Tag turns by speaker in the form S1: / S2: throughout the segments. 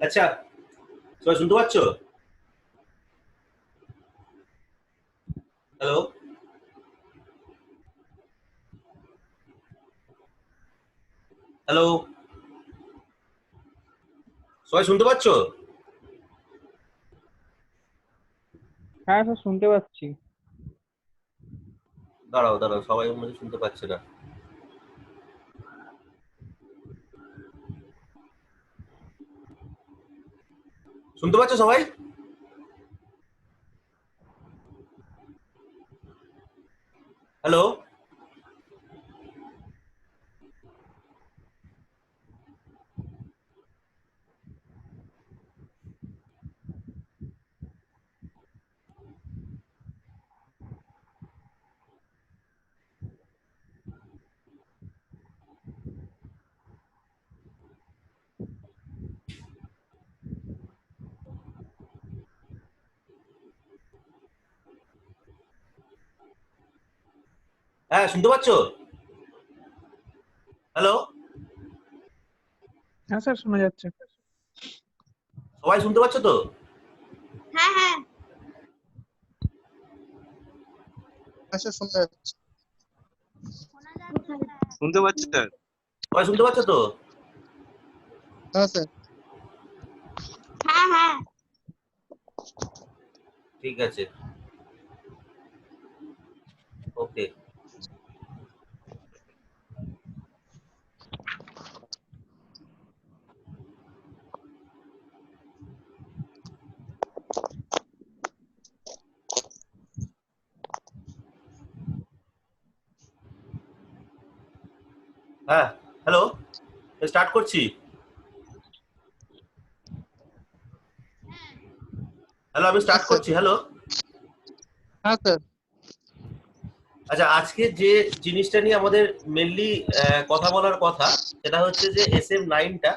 S1: আচ্ছা, সবাই শুনতে পাচ্ছ? হ্যালো, হ্যালো, সবাই শুনতে পাচ্ছ?
S2: হ্যাঁ স্যার, শুনতে পাচ্ছি।
S1: দাঁড়াও দাঁড়াও, সবাই মনে শুনতে পাচ্ছে না। শুনতে পাচ্ছ সবাই? হ্যালো, হ্যাঁ শুনতে পাচ্ছ? হ্যালো,
S2: হ্যাঁ স্যার, শোনা যাচ্ছে।
S1: সবাই শুনতে পাচ্ছ তো?
S3: হ্যাঁ হ্যাঁ
S4: আচ্ছা, শুনতে যাচ্ছে।
S5: শুনতে পাচ্ছি স্যার।
S1: সবাই শুনতে পাচ্ছ তো?
S4: হ্যাঁ স্যার।
S3: হ্যাঁ হ্যাঁ
S1: ঠিক আছে, ওকে। হ্যাঁ, হ্যালো, স্টার্ট করছি। হ্যালো, আমি স্টার্ট করছি। হ্যালো।
S4: হ্যাঁ স্যার।
S1: আচ্ছা, আজকে যে জিনিসটা নিয়ে আমাদের মেনলি কথা বলার কথা, সেটা হচ্ছে যে SM9টা,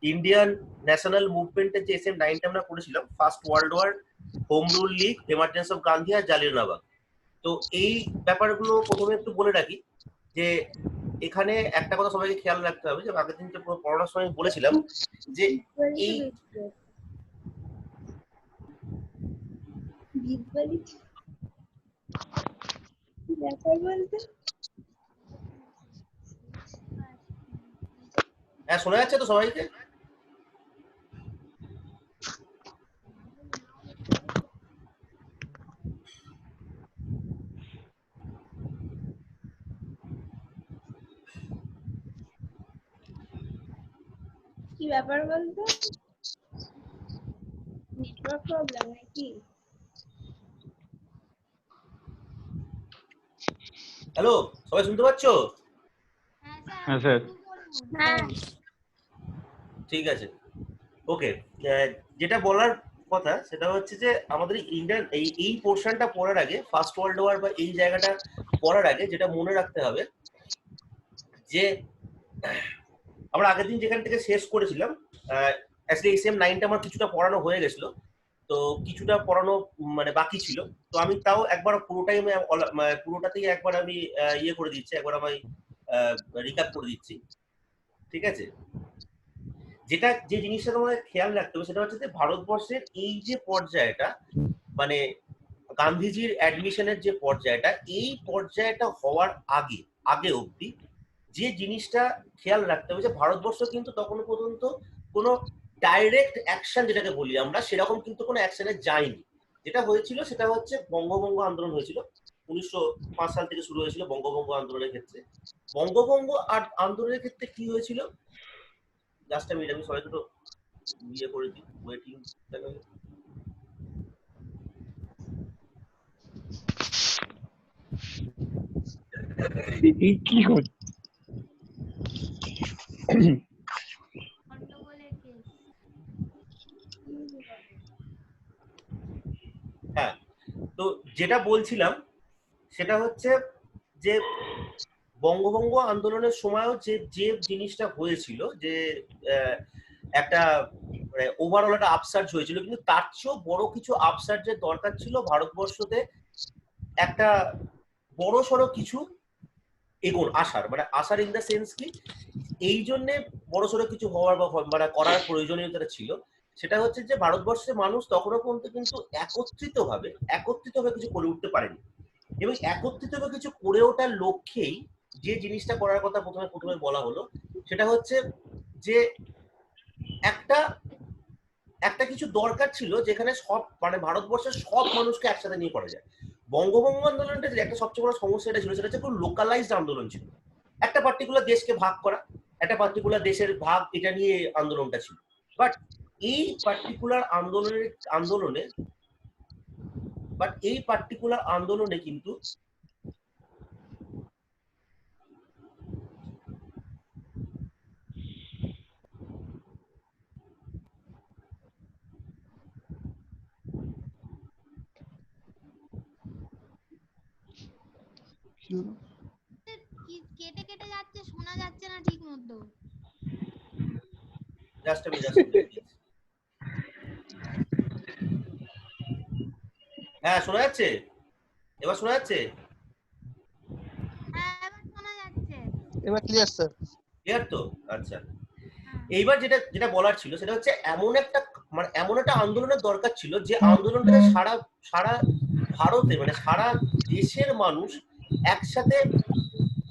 S1: ইন্ডিয়ান ন্যাশনাল মুভমেন্টের যে SM9টা আমরা করেছিলাম, first world war, home rule league, emergence of Gandhi আর জালিয়ানওয়ালাবাগ। তো এই ব্যাপারগুলো প্রথমে একটু বলে রাখি যে এখানে একটা কথা সবাইকে খেয়াল রাখতে হবে, যে আগের দিন যে পড়ানোর সময় বলেছিলাম যে এই
S3: ব্যাপার বলতে
S1: হ্যাঁ, শোনা যাচ্ছে তো সবাইকে?
S3: কি ব্যাপার বলতে নেটওয়ার্ক প্রবলেম নাকি?
S1: হ্যালো, সবাই শুনতে পাচ্ছ?
S2: হ্যাঁ স্যার।
S3: হ্যাঁ
S1: ঠিক আছে, ওকে। যেটা বলার কথা সেটা হচ্ছে যে আমাদের ইন্ডিয়ান এই পোর্শনটা পড়ার আগে, ফার্স্ট ওয়ার্ল্ড ওয়ার বা এই জায়গাটা পড়ার আগে যেটা মনে রাখতে হবে, যে আমরা আগের দিন যেখান থেকে শেষ করেছিলাম, অ্যাকচুয়ালি SM9টা আমার কিছুটা পড়ানো হয়ে গেছিল, তো কিছুটা পড়ানো মানে বাকি ছিল। তো আমি তাও একবার পুরোটাই আমি পুরোটাতেই একবার আমি ইয়ে করে দিচ্ছি, একবার আমি রিক্যাপ করে দিচ্ছি, ঠিক আছে? যেটা যে জিনিসটা তোমাদের খেয়াল রাখতে হবে সেটা হচ্ছে যে ভারতবর্ষের এই যে পর্যায়টা, মানে গান্ধীজির অ্যাডমিশনের যে পর্যায়টা, এই পর্যায়টা হওয়ার আগে আগে অবধি যে জিনিসটা খেয়াল রাখতে হবে, যে ভারতবর্ষ কিন্তু তখন পর্যন্ত কোনো ডাইরেক্ট অ্যাকশন যেটাকে বলি আমরা, সেরকম কিন্তু কোনো অ্যাকশনে যায়নি। যেটা হয়েছিল সেটা হচ্ছে বঙ্গভঙ্গ আন্দোলন হয়েছিল, 1905 সাল থেকে শুরু হয়েছিল বঙ্গভঙ্গ আন্দোলনের ক্ষেত্রে। বঙ্গভঙ্গ আন্দোলনের ক্ষেত্রে কি হয়েছিল, জাস্ট আমি সবাইকে তো ইয়ে করে দিই, ওয়েটিং।
S2: কি হচ্ছে?
S1: হ্যাঁ, তো যেটা বলছিলাম সেটা হচ্ছে যে বঙ্গভঙ্গ আন্দোলনের সময়ও যে যে জিনিসটা হয়েছিল, যে একটা মানে ওভারঅল একটা আপসার্জ হয়েছিল, কিন্তু তার চেয়েও বড় কিছু আপসার্জের দরকার ছিল ভারতবর্ষতে, একটা বড় সড়ো কিছু আসার, মানে আসার ইন দ্য সেন্স কি, এই জন্য বড়সড় কিছু হওয়ার বা মানে করার প্রয়োজনীয়তা ছিল, সেটা হচ্ছে যে ভারতবর্ষের মানুষ তখনও পর্যন্ত কিন্তু একত্রিতভাবে কিছু করে উঠতে পারেনি, এবং একত্রিতভাবে কিছু করে ওঠার লক্ষ্যেই যে জিনিসটা করার কথা প্রথমে প্রথমে বলা হলো, সেটা হচ্ছে যে একটা একটা কিছু দরকার ছিল যেখানে সব মানে ভারতবর্ষের সব মানুষকে একসাথে নিয়ে করা যায়। বঙ্গভঙ্গ আন্দোলনটা যে একটা সবচেয়ে বড় সমস্যা এটা ছিল, সেটা হচ্ছে খুব লোকালাইজড আন্দোলন ছিল। একটা পার্টিকুলার দেশকে ভাগ করা, একটা পার্টিকুলার দেশের ভাগ, এটা নিয়ে আন্দোলনটা ছিল। বাট এই পার্টিকুলার আন্দোলনে কিন্তু
S5: কেটে কেটে যাচ্ছে, শোনা যাচ্ছে না ঠিক মতো।
S1: হ্যাঁ শোনা যাচ্ছে, এবার শোনা যাচ্ছে?
S5: হ্যাঁ এবার শোনা যাচ্ছে।
S4: এবার ক্লিয়ার স্যার।
S1: ক্লিয়ার তো? আচ্ছা,
S5: হ্যাঁ।
S1: এইবার যেটা যেটা বলার ছিল সেটা হচ্ছে এমন একটা আন্দোলনের দরকার ছিল যে আন্দোলনটা সারা সারা ভারতে মানে সারা দেশের মানুষ একসাথে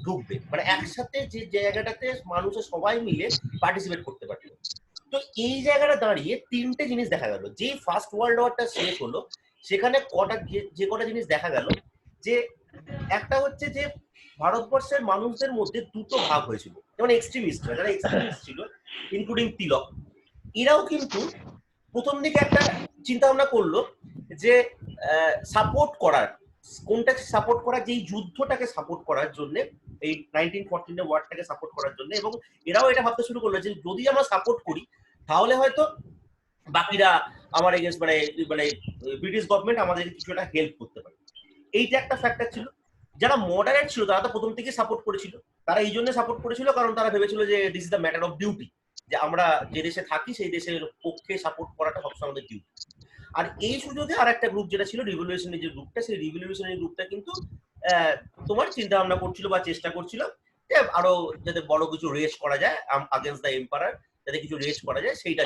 S1: ঢুকবে, মানে একসাথে যে জায়গাটাতে মানুষের সবাই মিলে পার্টিসিপেট করতে পারবে। তো এই জায়গাটা দাঁড়িয়ে তিনটে জিনিস দেখা গেল। যে ফার্স্ট ওয়ার্ল্ড ওয়ারটা শেষ হলো সেখানে যে কটা জিনিস দেখা গেল, যে একটা হচ্ছে যে ভারতবর্ষের মানুষদের মধ্যে দুটো ভাগ হয়েছিল, যেমন যারা এক্সট্রিমিস্ট ছিল ইনক্লুডিং তিলক, এরাও কিন্তু প্রথম দিকে একটা চিন্তা ভাবনা করলো যে সাপোর্ট করার, কোনটাকে সাপোর্ট করার, যেই যুদ্ধটাকে সাপোর্ট করার জন্য, এই 1914 ওয়ারটাকে সাপোর্ট করার জন্য। এবং এরাও এটা ভাবতে শুরু করলো যে যদি আমরা সাপোর্ট করি তাহলে হয়তো বাকিরা আমার এগেন্স্ট মানে মানে ব্রিটিশ গভর্নমেন্ট আমাদের কিছু একটা হেল্প করতে পারে। এইটা একটা ফ্যাক্টর ছিল। যারা মডারেট ছিল তারা তো প্রথম থেকে সাপোর্ট করেছিল। তারা এই জন্য সাপোর্ট করেছিল কারণ তারা ভেবেছিল যে this is the matter of duty, যে আমরা যে দেশে থাকি সেই দেশের পক্ষে সাপোর্ট করাটা সবসময় আমাদের ডিউটি। আর এই সুযোগে আর একটা গ্রুপ যেটা ছিল রিভলিউশনারি যে গ্রুপটা, সেই রিভলিউশনারি গ্রুপটা কিন্তু তোমার চিন্তা ভাবনা করছিল বা চেষ্টা করছিল যে আরো যাতে বড় কিছু রেস করা যায় আগেন্স্ট দ্য এম্পায়ার, যাতে কিছু রেস করা যায় সেইটা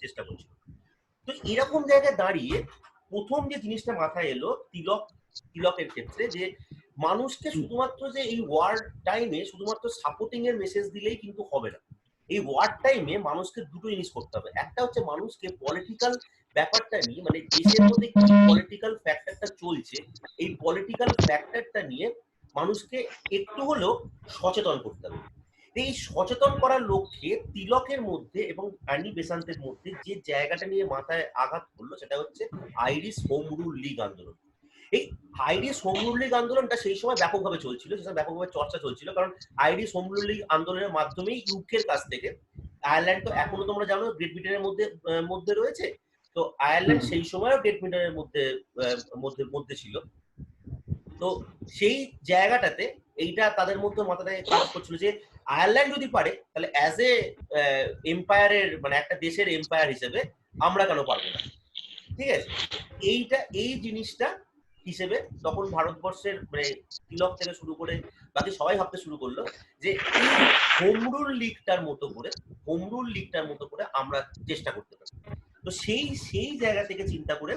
S1: চেষ্টা করছিল। তো এরকম জায়গায় দাঁড়িয়ে প্রথম যে জিনিসটা মাথায় এলো তিলকের ক্ষেত্রে, যে মানুষকে শুধুমাত্র যে এই ওয়ার টাইমে শুধুমাত্র সাপোর্টিং এর মেসেজ দিলেই কিন্তু হবে না। এই ওয়ার টাইমে মানুষকে দুটো জিনিস করতে হবে। একটা হচ্ছে মানুষকে পলিটিক্যাল ব্যাপারটা নিয়ে, মানে দেশের মধ্যে কি পলিটিক্যাল ফ্যাক্টরটা চলছে, এই পলিটিক্যাল ফ্যাক্টরটা নিয়ে মানুষকে একটু হলেও সচেতন করতে হবে। এই সচেতন করার লক্ষ্যে তিলকের মধ্যে এবং অ্যানি বেসান্তের মধ্যে যে জায়গাটা নিয়ে মাথায় আঘাত করলো সেটা হচ্ছে আইরিশ হোম রুল লীগ আন্দোলন। এই আইরিশ হোম রুল লীগ আন্দোলনটা সেই সময় ব্যাপকভাবে চলছিল, সেই সময় ব্যাপকভাবে চর্চা চলছিল, কারণ আইরিশ হোম রুল লীগ আন্দোলনের মাধ্যমেই ইউকের কাছ থেকে, আয়ারল্যান্ড তো এখনো তোমরা জানো গ্রেট ব্রিটেনের মধ্যে রয়েছে, তো আয়ারল্যান্ড সেই সময়ও গ্রেট ব্রিটেনের মধ্যে ছিল। তো সেই জায়গাটাতে এইটা তাদের মধ্যে মাথায় কাজ করছিল যে আয়ারল্যান্ড যদি পারে তাহলে অ্যাজ এ এম্পায়ারের মানে একটা দেশের এম্পায়ার হিসেবে আমরা কেন পারবো না। ঠিক আছে, এই জিনিসটা হিসেবে তখন ভারতবর্ষের মানে তিলক থেকে শুরু করে বাকি সবাই ভাবতে শুরু করলো যে এই হোমরুল লিগটার মতো করে আমরা চেষ্টা করতে পারি। তো সেই জায়গা থেকে চিন্তা করে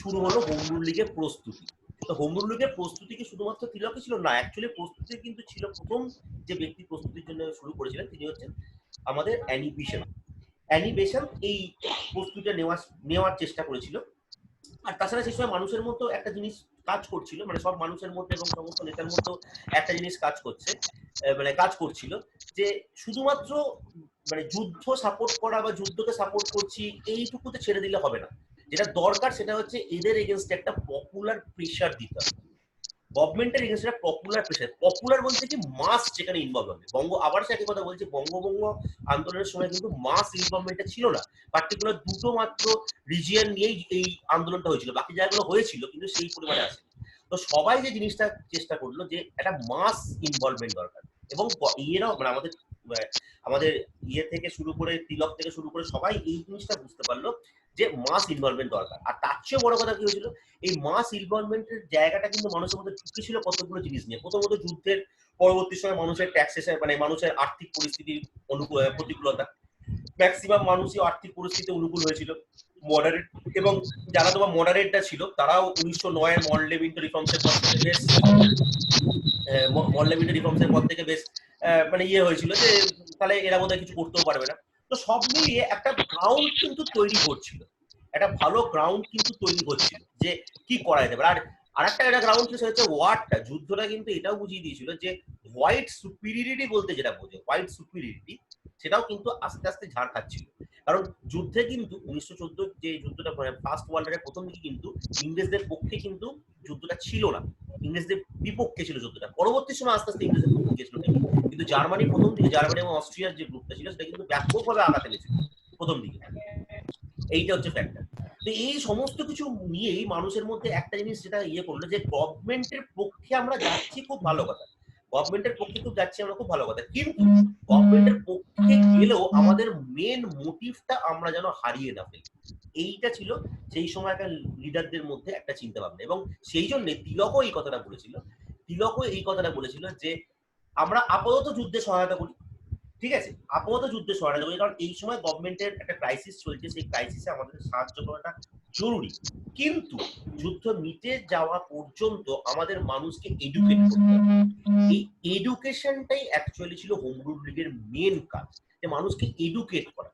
S1: শুরু হলো হোমরুল লিগের প্রস্তুতি। তো হোমরুল লিগের প্রস্তুতি কি শুধুমাত্র তিলকই ছিল? না, অ্যাকচুয়ালি প্রস্তুতি কিন্তু ছিল, প্রথম যে ব্যক্তি প্রস্তুতির জন্য শুরু করেছিলেন তিনি হচ্ছেন আমাদের অ্যানি বেসান্ত। এই প্রস্তুতিটা নেওয়ার চেষ্টা করেছিল। আর তাছাড়া সেই সময় মানুষের মধ্যে একটা জিনিস কাজ করছিল, মানে সব মানুষের মধ্যে এবং সমস্ত নেতার মধ্যে একটা জিনিস কাজ করছিল যে শুধুমাত্র মানে যুদ্ধ সাপোর্ট করা বা যুদ্ধকে সাপোর্ট করছি এইটুকুতে ছেড়ে দিলে হবে না। যেটা দরকার সেটা হচ্ছে এদের এগেনস্টে একটা পপুলার প্রেশার দিতে হবে, গভর্নমেন্টের এগেনস্টে একটা পপুলার প্রেশার। পপুলার বলতে কি মাস যেখানে ইনভলভ হবে। আবার সে একই কথা বলছি, বঙ্গভঙ্গ আন্দোলনের সময় কিন্তু মাস ইনভলভমেন্টটা ছিল না, পার্টিকুলার দুটো মাত্র রিজিয়ন নিয়েই এই আন্দোলনটা হয়েছিল, বাকি জায়গাগুলো হয়েছিল কিন্তু সেই পরিমাণে আসেনি। তো সবাই যে জিনিসটা চেষ্টা করলো যে একটা মাস ইনভলভমেন্ট দরকার, এবং এরাও মানে আমাদের আমাদের ইয়ে থেকে শুরু করে তিলক থেকে শুরু করে সবাই এই জিনিসটা বুঝতে পারলো যে মাস ইনভলভমেন্ট দরকার। আর তার চেয়ে বড় কথা কি হয়েছিল, এই মাস ইনভলভমেন্টের জায়গাটা কিন্তু মানুষের মধ্যে ঢুকেছিল কতগুলো জিনিস নিয়ে। প্রথমত যুদ্ধের পরবর্তী সময় মানুষের ট্যাক্সেশন, মানে মানুষের আর্থিক পরিস্থিতির প্রতিকূলতা, ম্যাক্সিমাম মানুষই আর্থিক পরিস্থিতি অনুকূল হয়েছিল। মডারেট, এবং যারা তোমার মডারেটটা ছিল তারাও 1909 এর মল্ডেভিন্টো রিফর্মসের পর থেকে বেশ মল্ডেভিন্টো রিফর্মসের পর থেকে বেশ মানে ইয়ে হয়েছিল যে তাহলে এরা বোধহয় কিছু করতেও পারবে না। তো সব মিলিয়ে একটা গ্রাউন্ড কিন্তু তৈরি হচ্ছিল, একটা ভালো গ্রাউন্ড কিন্তু তৈরি হচ্ছিল যে কি করা যেতে পারে। আর একটা গ্রাউন্ড ছিল, সেটা হচ্ছে ওয়ারটা, যুদ্ধটা কিন্তু এটাও বুঝিয়ে দিয়েছিল যে হোয়াইট সুপিরিয়রিটি বলতে যেটা বোঝে, হোয়াইট সুপিরিয়রিটি, সেটাও কিন্তু আস্তে আস্তে ঝাড় খাচ্ছিল। কারণ যুদ্ধে কিন্তু 1914 যে যুদ্ধটা, ফার্স্ট ওয়ার্ল্ড ওয়ারের প্রথম দিকে কিন্তু ইংরেজদের পক্ষে কিন্তু যুদ্ধটা ছিল না, ইংরেজদের বিপক্ষে ছিল যুদ্ধটা। পরবর্তী সময় আস্তে আস্তে ইংরেজদের পক্ষে গেছিল, কিন্তু জার্মানি প্রথম দিকে, জার্মানি এবং অস্ট্রিয়ার যে গ্রুপটা ছিল সেটা কিন্তু ব্যাপকভাবে আঘাত এনেছিল প্রথম দিকে। এইটা হচ্ছে ফ্যাক্টর। তো এই সমস্ত কিছু নিয়েই মানুষের মধ্যে একটা জিনিস যেটা ইয়ে করলো যে গভর্নমেন্টের পক্ষে আমরা যাচ্ছি, খুব ভালো কথা, গভর্নমেন্টের পক্ষে খুব যাচ্ছি আমরা, খুব ভালো কথা, কিন্তু গভর্নমেন্টের পক্ষে গেলেও আমাদের মেন মোটিভটা আমরা যেন হারিয়ে না ফেলি। এইটা ছিল সেই সময়কার লিডারদের মধ্যে একটা চিন্তা ভাবনা। এবং সেই জন্য তিলকও এই কথাটা বলেছিল, তিলকও এই কথাটা বলেছিল যে আমরা আপাতত যুদ্ধে সহায়তা করি, ঠিক আছে, আপাতত যুদ্ধে সহায়তা করি, কারণ এই সময় গভর্নমেন্টের একটা ক্রাইসিস চলছে, সেই ক্রাইসিসে আমাদের সাহায্য করাটা জরুরি, কিন্তু যুদ্ধ মিটে যাওয়া পর্যন্ত আমাদের মানুষকে এডুকেট করতে হবে। এই এডুকেশনটাই অ্যাকচুয়ালি ছিল হোম রুল লীগের মেন কাজ, যে মানুষকে এডুকেট করা,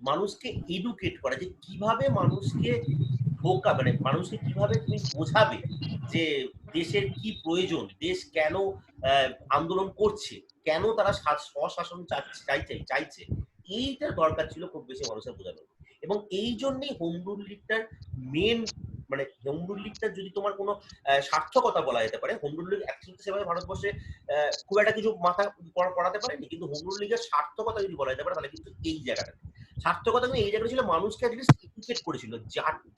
S1: মানুষকে এডুকেট করা, যে কিভাবে মানুষকে ঢোকা, মানে মানুষকে কিভাবে তুমি বোঝাবে যে দেশের কি প্রয়োজন, দেশ কেন আন্দোলন করছে, কেন তারা স্বশাসন চাইছে, এইটার দরকার ছিল খুব বেশি মানুষের বোঝানো। এবং এই জন্যই হোম রুল লীগটার মেন, মানে হোম রুল লীগটার যদি তোমার কোনো সার্থকতা বলা যেতে পারে, হোম রুল লীগ অ্যাকচুয়ালি সেভাবে ভারতবর্ষে খুব একটা কিছু মাথা পড়াতে পারেনি, কিন্তু হোম রুল লীগের সার্থকতা যদি বলা যেতে পারে তাহলে কিন্তু এই জায়গাটা, সার্থকতা কিন্তু এই জায়গাটা ছিল, মানুষকে অ্যাটলিস্ট এডুকেট করেছিল,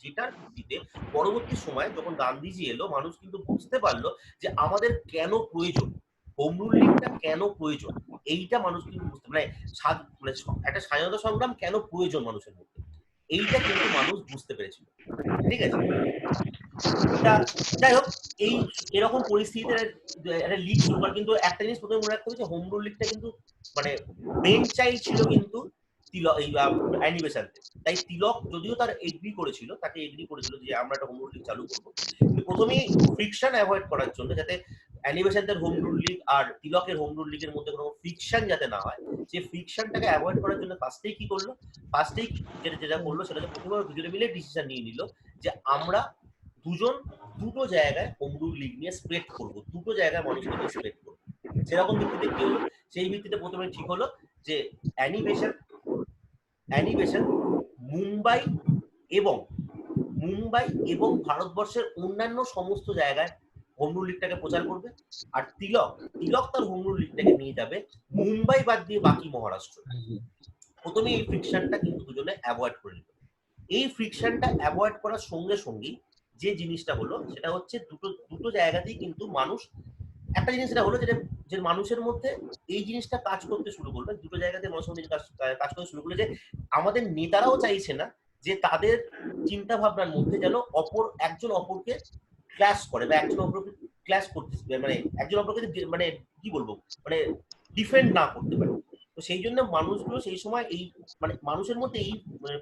S1: যেটার ভিত্তিতে পরবর্তী সময় যখন গান্ধীজি এলো, মানুষ কিন্তু বুঝতে পারলো যে আমাদের কেন প্রয়োজন, হোম রুল লীগটা কেন প্রয়োজন, এইটা মানুষ কিন্তু বুঝতে, মানে একটা স্বাধীনতা সংগ্রাম কেন প্রয়োজন মানুষের মধ্যে, এইটা কিন্তু মানুষ বুঝতে পেরেছিল, ঠিক আছে। যাই হোক, এই এরকম পরিস্থিতিতে একটা লিগ শুরু করে, কিন্তু একটা জিনিস প্রথমে মনে রাখতে হবে যে হোম রুল লীগটা কিন্তু মানে ব্রেন চাইল্ড ছিল কিন্তু তিলক, এই অ্যানি বেসান্তে। তাই তিলক যদিও তার এগ্রি করেছিল, তাকে এগ্রি করেছিল যে আমরা একটা হোম রুল লীগ চালু করবো, কিন্তু প্রথমেই ফ্রিকশন অ্যাভয়েড করার জন্য, যাতে অ্যানি বেসান্তের হোম রুল লীগ আর তিলকের হোম রুল লীগের মধ্যে কোনো ফ্রিকশন যাতে না হয়, সেই ফ্রিকশনটাকে অ্যাভয়েড করার জন্য ফার্স্টেই কি করলো, ফার্স্টেই যেটা করলো সেটা হচ্ছে প্রথমে দুজনে মিলে ডিসিশন নিয়ে নিল যে আমরা দুটো জায়গায় হোম রুল লীগ নিয়ে স্প্রেড করবো, দুটো জায়গায় মানুষকে নিয়ে স্প্রেড করবো। সেরকম ভিত্তিতে কি হলো, সেই ভিত্তিতে প্রথমে ঠিক হলো যে অ্যানি বেসান্ট মুম্বাই এবং ভারতবর্ষের অন্যান্য সমস্ত জায়গায় হোম রুল লীগটাকে প্রচার করবে, আর তিলক তার হোম রুল লীগটাকে নিয়ে যাবে মুম্বাই বাদ দিয়ে বাকি মহারাষ্ট্র। প্রথমে এই ফ্রিকশনটা কিন্তু দুজনে অ্যাভয়েড করে নিল। এই ফ্রিকশনটা অ্যাভয়েড করার সঙ্গে সঙ্গেই যে জিনিসটা হলো সেটা হচ্ছে দুটো জায়গাতেই কিন্তু মানুষ, একটা জিনিস যেটা হলো যেটা যে মানুষের মধ্যে এই জিনিসটা কাজ করতে শুরু করবে, দুটো জায়গাতে মানুষের মধ্যে কাজ করতে শুরু করলো যে আমাদের নেতারাও চাইছে না যে তাদের চিন্তা ভাবনার মধ্যে যেন একজন অপরকে ক্লাস করে, বা একজন অপরকে ক্লাস করতে, মানে একজন অপরকে মানে কি বলবো, মানে ডিফেন্ড না করতে পারে। তো সেই জন্য মানুষগুলো সেই সময় এই মানে মানুষের মধ্যে এই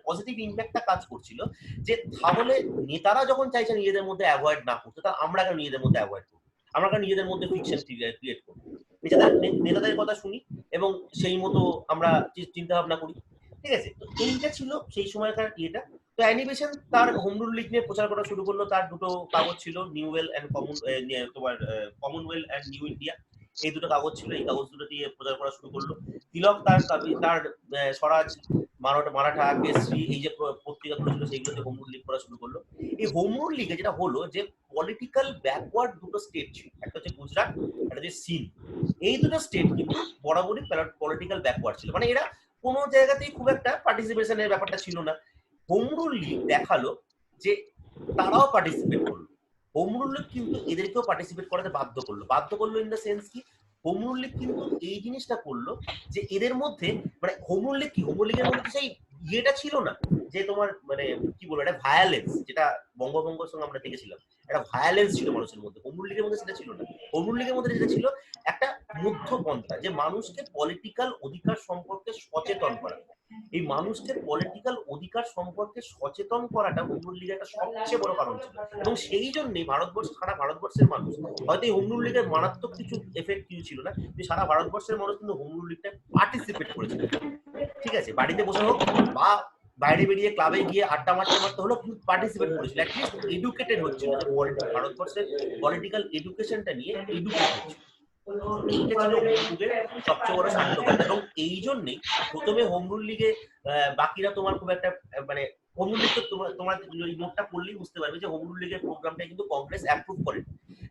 S1: পজিটিভ ইম্প্যাক্টটা কাজ করছিল যে তাহলে নেতারা যখন চাইছে নিজেদের মধ্যে অ্যাভয়েড না করতে, তা আমরা কেন নিজেদের মধ্যে অ্যাভয়েড করবো, আমরা কেন নিজেদের মধ্যে ফিকশন ক্রিয়েট করবো, নেতাদের কথা শুনি এবং সেই মতো আমরা চিন্তা ভাবনা করি, ঠিক আছে। তো এইটা ছিল সেই সময়কার ইয়েটা। তো অ্যানি বেসান্ট তার হোম রুল লীগ নিয়ে প্রচার করা শুরু করলো। তার দুটো কাগজ ছিল, নিউওয়েল and Commonwealth and New India, এই দুটো কাগজ ছিল, এই কাগজ দুটো দিয়ে প্রচার করা শুরু করলো। তিলক তার স্বরাজ, মারাঠা, কেসরি, এই যে পত্রিকাগুলো ছিল সেইগুলোতে হোম রুল লীগ করা শুরু করলো। এই হোম রুল লীগে যেটা হলো যে পলিটিক্যাল ব্যাকওয়ার্ড দুটো স্টেট ছিল, একটা হচ্ছে গুজরাট, একটা হচ্ছে সিন্ধ। এই দুটো স্টেট কিন্তু বরাবরই পলিটিক্যাল ব্যাকওয়ার্ড ছিল, মানে এরা কোনো জায়গাতেই খুব একটা পার্টিসিপেশনের ব্যাপারটা ছিল না। হোম রুল লীগ দেখালো যে তারাও পার্টিসিপেট করলো, হোম রুল লীগ কিন্তু এদেরকেও পার্টিসিপেট করাতে বাধ্য করলো ইন দ্য সেন্স কি হোম রুল লীগ কিন্তু এই জিনিসটা করলো যে এদের মধ্যে মানে হোম রুল লীগ কি, হোম রুল লীগের মধ্যে তো সেই ইয়েটা ছিল না যে তোমার মানে কি বলবো একটা ভায়োলেন্স, যেটা বঙ্গভঙ্গের সঙ্গে আমরা দেখেছিলাম একটা ভায়োলেন্স ছিল মানুষের মধ্যে, হোম রুল লীগের মধ্যে সেটা ছিল না। হোম রুল লীগের মধ্যে যেটা ছিল একটা মধ্যপন্থা, যে মানুষকে পলিটিক্যাল অধিকার সম্পর্কে সচেতন করা। এই মানুষকে পলিটিক্যাল অধিকার সম্পর্কে সচেতন করাটা হোম রুল লীগের একটা সবচেয়ে বড় কারণ ছিল, এবং সেই জন্যই সারা ভারতবর্ষের মানুষ, হয়তো এই হোম রুল লীগের মারাত্মক কিছু এফেক্ট কিছু ছিল না, কিন্তু সারা ভারতবর্ষের মানুষ কিন্তু হোম রুল লীগটা পার্টিসিপেট করেছিল। ঠিক আছে, বাড়িতে বসে হোক বা বাইরে বেরিয়ে ক্লাবে গিয়ে আড্ডা মারতে মারতে হলো, কিন্তু পার্টিসিপেট করেছিল, অ্যাটলিস্ট এডুকেটেড হচ্ছিল, ভারতবর্ষের পলিটিক্যাল এডুকেশনটা নিয়ে এডুকেট হচ্ছিল। এইটা ছিল হোম রুলের সবচেয়ে বড় সার্থকতা, এবং এই জন্যই প্রথমে হোম রুল লীগে বাকিরা তোমার খুব একটা মানে হোম রুল লীগ তো তোমরা এই নোটটা পড়লেই বুঝতে পারবে যে হোম রুল লীগের প্রোগ্রামটা কিন্তু কংগ্রেস অ্যাপ্রুভ করে।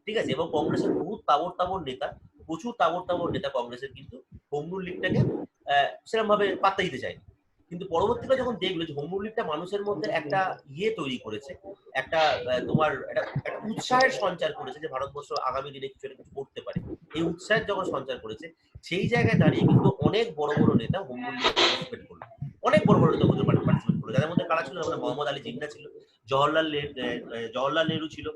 S1: ঠিক আছে, এবং কংগ্রেসের বহু তাবড় নেতা, প্রচুর তাবড় নেতা কংগ্রেসের কিন্তু হোম রুল লীগটাকে সেরকম ভাবে পাত্তা দিতে চায়। কিন্তু পরবর্তীকালে যখন দেখলো যে হোম রুল লীগটা মানুষের মধ্যে একটা ইয়ে তৈরি করেছে, একটা তোমার একটা উৎসাহের সঞ্চার করেছে যে ভারতবর্ষ আগামী দিনে কিছু একটা কিছু করতে পারে, এই উৎসাহের যখন সঞ্চার করেছে, সেই জায়গায় দাঁড়িয়ে কিন্তু অনেক বড় বড় নেতা হোম রুল লীগে পার্টিসিপেট করলো, অনেক বড় বড় নেতা পার্টিসিপেট করলো, যাদের মধ্যে কারা ছিল, আমাদের মোহাম্মদ আলী জিন্নাহ ছিল, জওহরলাল নেহরু ছিল,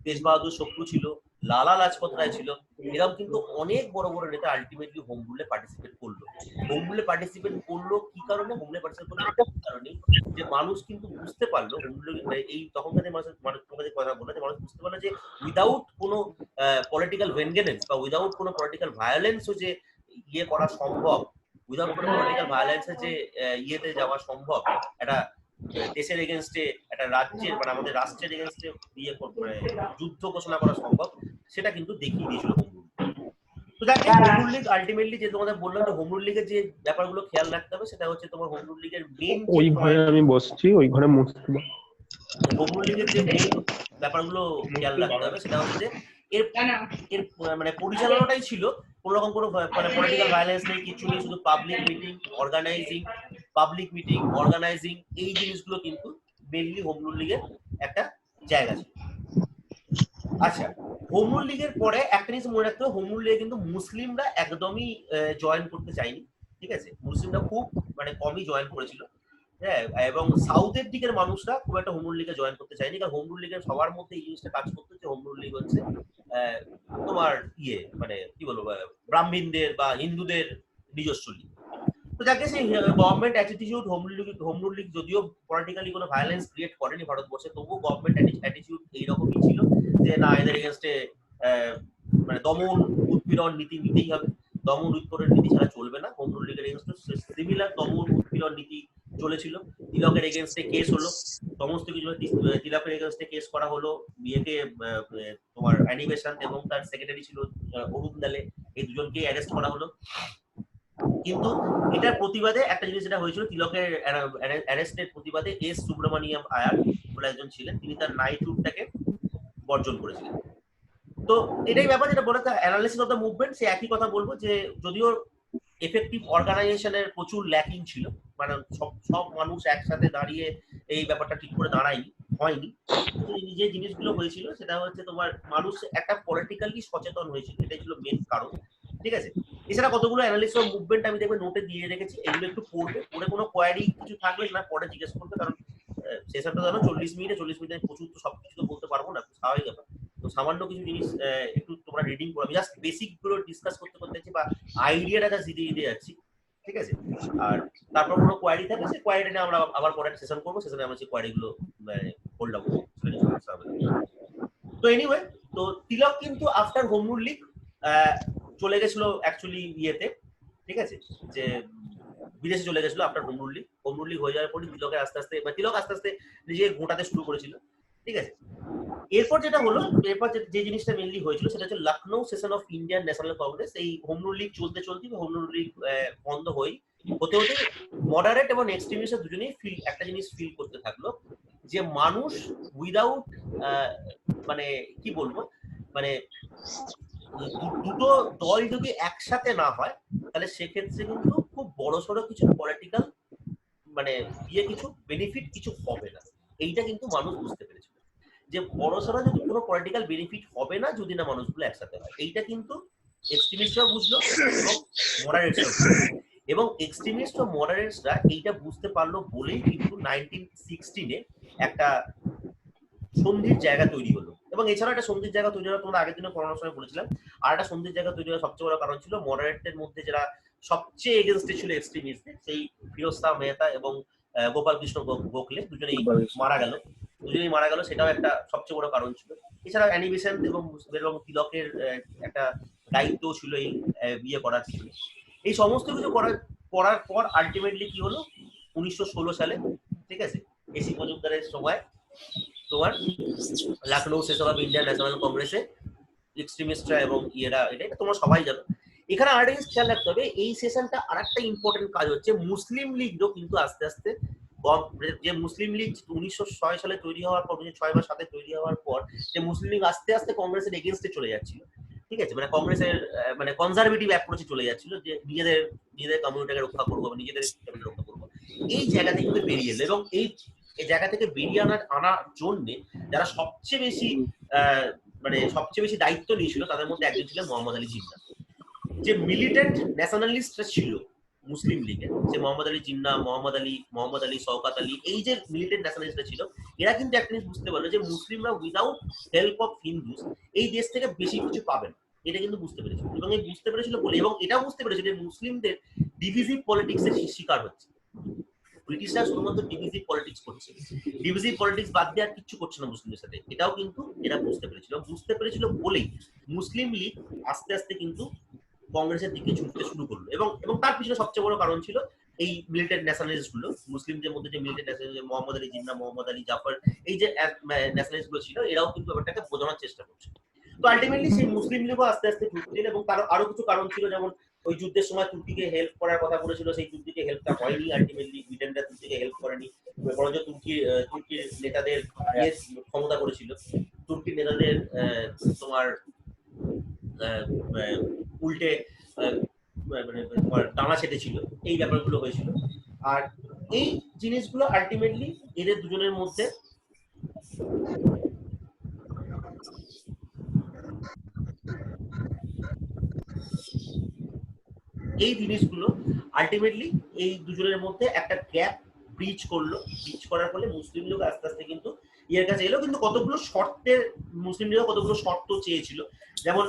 S1: তেজ বাহাদুর সপ্রু ছিল, লালা লাজপত রায় ছিল, এরকম কিন্তু অনেক বড় বড় নেতা আলটিমেটলি হোম রুলে পার্টিসিপেট করলো। হোম রুলে পার্টিসিপেট করলো কি কারণে, হোম রুলে পার্টিসিপেট করলো কারণে যে মানুষ কিন্তু বুঝতে পারলো হোম রুলে এই তখনকার মানুষের কথা বলে যে মানুষ বুঝতে পারলো যে উইদাউট কোনো পলিটিক্যাল ভেনগেনেন্স বা উইদাউট কোনো পলিটিক্যাল ভায়োলেন্স যে ইয়ে করা সম্ভব, উইদাউট কোনো পলিটিক্যাল ভায়োলেন্সের যে ইয়েতে যাওয়া সম্ভব, একটা দেশের এগেনস্টে একটা রাজ্যের মানে আমাদের রাষ্ট্রের এগেনস্টে ইয়ে যুদ্ধ ঘোষণা করা সম্ভব, সেটা কিন্তু দেখিয়ে দিয়েছিল হোম রুল। তো দেখো হোম রুল লীগ আলটিমেটলি যে তোমাদের বললাম যে হোম রুল লীগের যে ব্যাপারগুলো খেয়াল রাখতে হবে, সেটা হচ্ছে তোমার হোম রুল লীগের মেইন
S6: ওই ঘরে আমি বসছি, ওই ঘরে মুছতে দাও।
S1: হোম রুল লীগের যে মেইন ব্যাপারগুলো খেয়াল রাখতে হবে সেটা হচ্ছে যে এর এর মানে পরিচালনাটাই ছিল কোনো রকম কোনো মানে পলিটিক্যাল ভায়োলেন্স নেই, কিছু নেই, শুধু পাবলিক মিটিং অর্গানাইজিং এই জিনিসগুলো কিন্তু মেইনলি হোম রুল লীগের একটা জায়গা ছিল। আচ্ছা, হোম রুল লীগের পরে একটা জিনিস মনে রাখতে হবে, হোম রুল লীগে কিন্তু মুসলিমরা একদমই জয়েন করতে চায়নি। ঠিক আছে, মুসলিমরা খুব মানে কমই জয়েন করেছিল, হ্যাঁ, এবং সাউথের দিকের মানুষরা খুব একটা হোম রুল লীগে জয়েন করতে চায়নি, কারণ হোম রুল লীগের সবার মধ্যে এই জিনিসটা কাজ করতে যে হোম রুল লীগ হচ্ছে তোমার ইয়ে মানে কি বলবো ব্রাহ্মণদের বা হিন্দুদের নিজস্ব লীগ। তো যাকে সেই government attitude home rule League যদিও পলিটিক্যালি কোনো ভায়োলেন্স ক্রিয়েট করেনি ভারতবর্ষে, তবুও গভর্নমেন্ট অ্যাটিটিউড এইরকমই ছিল যে না, এদের এগেনস্টে মানে দমন উৎপীড়ন নীতি নিতেই হবে, দমন উৎপীড়ন নীতি ছাড়া চলবে না। হোম রুল লীগের এগেনস্টে সিমিলার দমন উৎপীড়ন নীতি চলেছিল। তিলকের এগেনস্টে কেস হলো, সমস্ত কিছু তিলকের এগেনস্টে কেস করা হলো, বিয়েকে তোমার অ্যানিমেশন এবং তার সেক্রেটারি ছিল অরুণ দালে, এই দুজনকে অ্যারেস্ট করা হলো। কিন্তু এটার প্রতিবাদে একটা জিনিস যেটা হয়েছিল, তিলকের অ্যারেস্টের প্রতিবাদে এস সুব্রমণিয়াম আয়ার বলে একজন ছিলেন, তিনি তার নাইটহুডটাকে বর্জন করেছিলেন। তো এটাই ব্যাপার যেটা বলে অ্যানালিসিস অফ দ্য মুভমেন্ট, সে একই কথা বলবো যে যদিও এফেক্টিভ অর্গানাইজেশনের প্রচুর ল্যাকিং ছিল, মানে সব মানুষ একসাথে দাঁড়িয়ে এই ব্যাপারটা ঠিক করে হয়নি, যে জিনিসগুলো হয়েছিল সেটা হচ্ছে তোমার মানুষ একটা পলিটিক্যালি সচেতন হয়েছিল, এটাই ছিল মেন কারণ। ঠিক আছে, এছাড়া কতগুলো অ্যানালিসিস অফ মুভমেন্ট আমি দেখবে নোটে দিয়ে রেখেছি, এগুলো একটু পড়বে, পড়ে কোনো কোয়ারি কিছু থাকলে না পরে জিজ্ঞেস করবে, কারণ সেশনটা জানো 40 মিনিটে প্রচুর তো সবকিছু তো বলতে পারবো না, স্বাভাবিক ব্যাপার। তো সামান্য কিছু জিনিস একটু তোমরা রিডিং করো, আমি জাস্ট বেসিক গুলো ডিসকাস করতে যাচ্ছি বা আইডিয়াটা জাস্ট দিতে যাচ্ছি। ঠিক আছে, আর তারপর কোনো কোয়ারি থাকলে সেই কোয়ারিটা নিয়ে আমরা আবার পরে সেশন করবো, সেশনে আমরা সেই কোয়ারিগুলো হোল্ড আপ করবো। তো এনিওয়ে, তো তিলক কিন্তু আফটার হোম রুল লীগ চলে গেছিল অ্যাকচুয়ালি ইয়েতে, ঠিক আছে, যে বিদেশে চলে গেছিল আফটার হোম রুল লীগ হয়ে যাওয়ার পরে তিলক আস্তে আস্তে নিজে ঘোটাতে শুরু করেছিল। ঠিক আছে, এরপর যেটা হলো, এরপর যে জিনিসটা মেনলি হয়েছিল সেটা হচ্ছে Lucknow session of Indian national Congress. এই হোম রুল লীগ চলতে হোম রুল লীগ বন্ধ হতে মডারেট এবং এক্সট্রিমিস্ট দুজনেই একটা জিনিস ফিল করতে থাকলো যে মানুষ উইদাউট মানে কি বলবো মানে দুটো দল যদি একসাথে না হয় তাহলে সেক্ষেত্রে কিন্তু খুব বড়সড় কিছু পলিটিক্যাল মানে কিছু বেনিফিট কিছু হবে না। এইটা কিন্তু মানুষ বুঝতে পেরেছিল যে বড়সড় যদি কোনো পলিটিক্যাল বেনিফিট হবে না যদি না মানুষগুলো একসাথে হয়। এইটা কিন্তু এক্সট্রিমিস্টরাও বুঝলো এবং মডারেটসরাও এবং এক্সট্রিমিস্ট ও মডারেটসরা এইটা বুঝতে পারলো বলেই কিন্তু 1916-এ একটা সন্ধির জায়গা তৈরি হলো। এবং এছাড়া একটা সন্ধির জায়গা তৈরি হওয়ার তোমরা আগের দিনে করোনার সময় বলেছিলাম, আর একটা সন্ধির জায়গা তৈরি হওয়ার সবচেয়ে বড় কারণ ছিল মডারেটদের মধ্যে যারা সবচেয়ে এগেনস্টে ছিল এক্সট্রিমিস্টদের, সেই ফিরোজ শাহ মেহতা এবং গোপাল কৃষ্ণ গোখলে দুজনেই মারা গেল, সেটাও একটা সবচেয়ে বড় কারণ ছিল। এছাড়া অ্যানি বেসান্ট এবং তিলকের একটা দায়িত্ব ছিল এই বিয়ে করার পিছনে। এই সমস্ত কিছু করার পর আলটিমেটলি কি হলো, 1916 সালে, ঠিক আছে, এসি মজুমদারের সময় তোমার Lucknow session of Indian national কংগ্রেসে এক্সট্রিমিস্টরা এবং এটা তোমরা সবাই জানো। এখানে আরেকটা জিনিস খেয়াল রাখতে হবে, এই সেশনটা আরেকটা ইম্পর্টেন্ট কাজ হচ্ছে, মুসলিম লীগও কিন্তু আস্তে আস্তে যে মুসলিম লীগ 1906 সালে তৈরি হওয়ার পর, 1906 বা 7-এ তৈরি হওয়ার পর যে মুসলিম লীগ আস্তে আস্তে কংগ্রেসের এগেনস্টে চলে যাচ্ছিল, ঠিক আছে, মানে কংগ্রেসের মানে কনজারভেটিভ অ্যাপ্রোচে চলে যাচ্ছিল, যে নিজেদের কমিউনিটিকে রক্ষা করবো, নিজেদের সিস্টেমকে রক্ষা করবো। এই জায়গা থেকে কিন্তু বেরিয়ে এলো এবং এই জায়গা থেকে বেরিয়ে আনার জন্য যারা সবচেয়ে বেশি দায়িত্ব নিয়েছিল তাদের মধ্যে একজন ছিলেন মোহাম্মদ আলী জিন্নাহ। যে মিলিটেন্ট ন্যাশনালিস্ট ছিল মুসলিম লীগের, যে মোহাম্মদ আলী জিন্নাহ, মোহাম্মদ আলী, শওকত আলী, এই যে মিলিটেন্ট ন্যাশনালিস্ট ছিল, এরা কিন্তু একটা জিনিস বুঝতে পারলো যে মুসলিমরা উইদাউট হেল্প অফ হিন্দুস এই দেশ থেকে বেশি কিছু পাবে না, এটা কিন্তু বুঝতে পেরেছিল। এবং এই বুঝতে পেরেছিল বলে, এবং এটাও বুঝতে পেরেছিল যে মুসলিমদের ডিভিজিভ পলিটিক্সের শিকার হচ্ছে। ব্রিটিশরা শুধুমাত্র ডিভিজিভ পলিটিক্স করছে, ডিভিজিভ পলিটিক্স বাদ দিয়ে আর কিছু করছে না মুসলিমদের সাথে, এটাও কিন্তু এরা বুঝতে পেরেছিল বলেই মুসলিম লীগ আস্তে আস্তে কিন্তু কংগ্রেসের দিকে ঝুঁকতে শুরু করলো। এবং তার পিছনে সবচেয়ে বড় কারণ ছিল এই মিলিটেন্ট ন্যাশনালিস্ট গুলো, মুসলিমদের মধ্যে যে মিলিটেন্ট ন্যাশনালিস্ট, মোহাম্মদ আলী জিন্নাহ, মোহাম্মদ আলী জাফর, এই যে ন্যাশনালিস্ট গুলো ছিল, এরাও কিন্তু ব্যাপারটাকে বোঝানোর চেষ্টা করছে। তো আলটিমেটলি সেই মুসলিম লীগও আস্তে আস্তে ঢুকছিল। এবং তার আরো কিছু কারণ ছিল, যেমন ওই যুদ্ধের সময় তুর্কিকে হেল্প করার কথা বলেছিল, সেই তুর্কিকে হেল্পটা হয়নি, আলটিমেটলি ব্রিটেনরা তুর্কিকে হেল্প করেনি, বরঞ্চ তুর্কির নেতাদের ক্ষমতা করেছিল, তুর্কির নেতাদের তোমার উল্টে টানা ছেটেছিল, এই ব্যাপারগুলো হয়েছিল। আর এই জিনিসগুলো আলটিমেটলি এদের দুজনের মধ্যে এই দুজনের মধ্যে একটা গ্যাপ ব্রিজ করার ফলে মুসলিম লীগ আস্তে আস্তে কিন্তু এর কাছে এলো। কিন্তু মুসলিম লীগ কতগুলো শর্ত চেয়েছিল, যেমন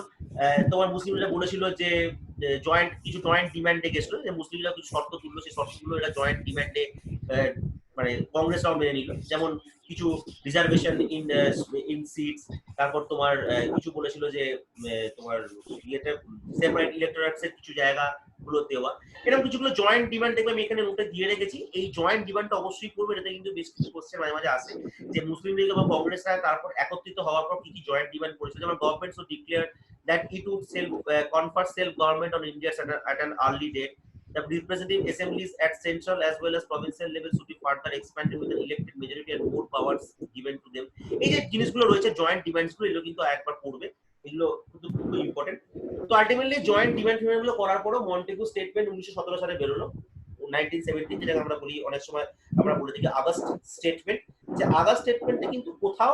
S1: তোমার মুসলিম লীগ বলেছিল যে কিছু জয়েন্ট ডিমান্ডে গেছিল, যে মুসলিম লীগ কিছু শর্ত তুললো, সেই শর্তগুলো এরা জয়েন্ট ডিমান্ডে মানে কংগ্রেসরাও মেনে নিল। যেমন কিছু রিজার্ভেশন ইন সিটস, তারপর তোমার কিছু বলেছিল যে তোমার সেপারেট ইলেক্টোরেটস এর কিছু জায়গা গুলো দেওয়া, এরকম কিছুগুলো জয়েন্ট ডিমান্ড দেখবে আমি এখানে নোটে দিয়ে রেখেছি। এই জয়েন্ট ডিমান্ডটা অবশ্যই করবে, এটাতে কিন্তু বেশ কিছু কোশ্চেন মাঝে মাঝে আসে, যে মুসলিম লীগ এবং কংগ্রেসরা তারপর একত্রিত হওয়ার পর কি কি জয়েন্ট ডিমান্ড করেছিল। যেমন government so declare that it would confer self-government on India at an early date. The representative assemblies at central as well as provincial level should be further expanded with an elected majority and more powers given to them. এই যে জিনিসগুলো রয়েছে joint demands গুলো, এগুলো কিন্তু একবার পড়বে, এগুলো কিন্তু খুব ইম্পর্টেন্ট। তো আলটিমেটলি জয়েন্ট ডিমান্ড গুলো করার পরও মন্টেগু স্টেটমেন্ট 1917 সালে বেরোলো, 1917, যেটাকে আমরা বলি, অনেক সময় আমরা বলে থাকি আগস্ট স্টেটমেন্ট। যে আগস্ট স্টেটমেন্টে কিন্তু কোথাও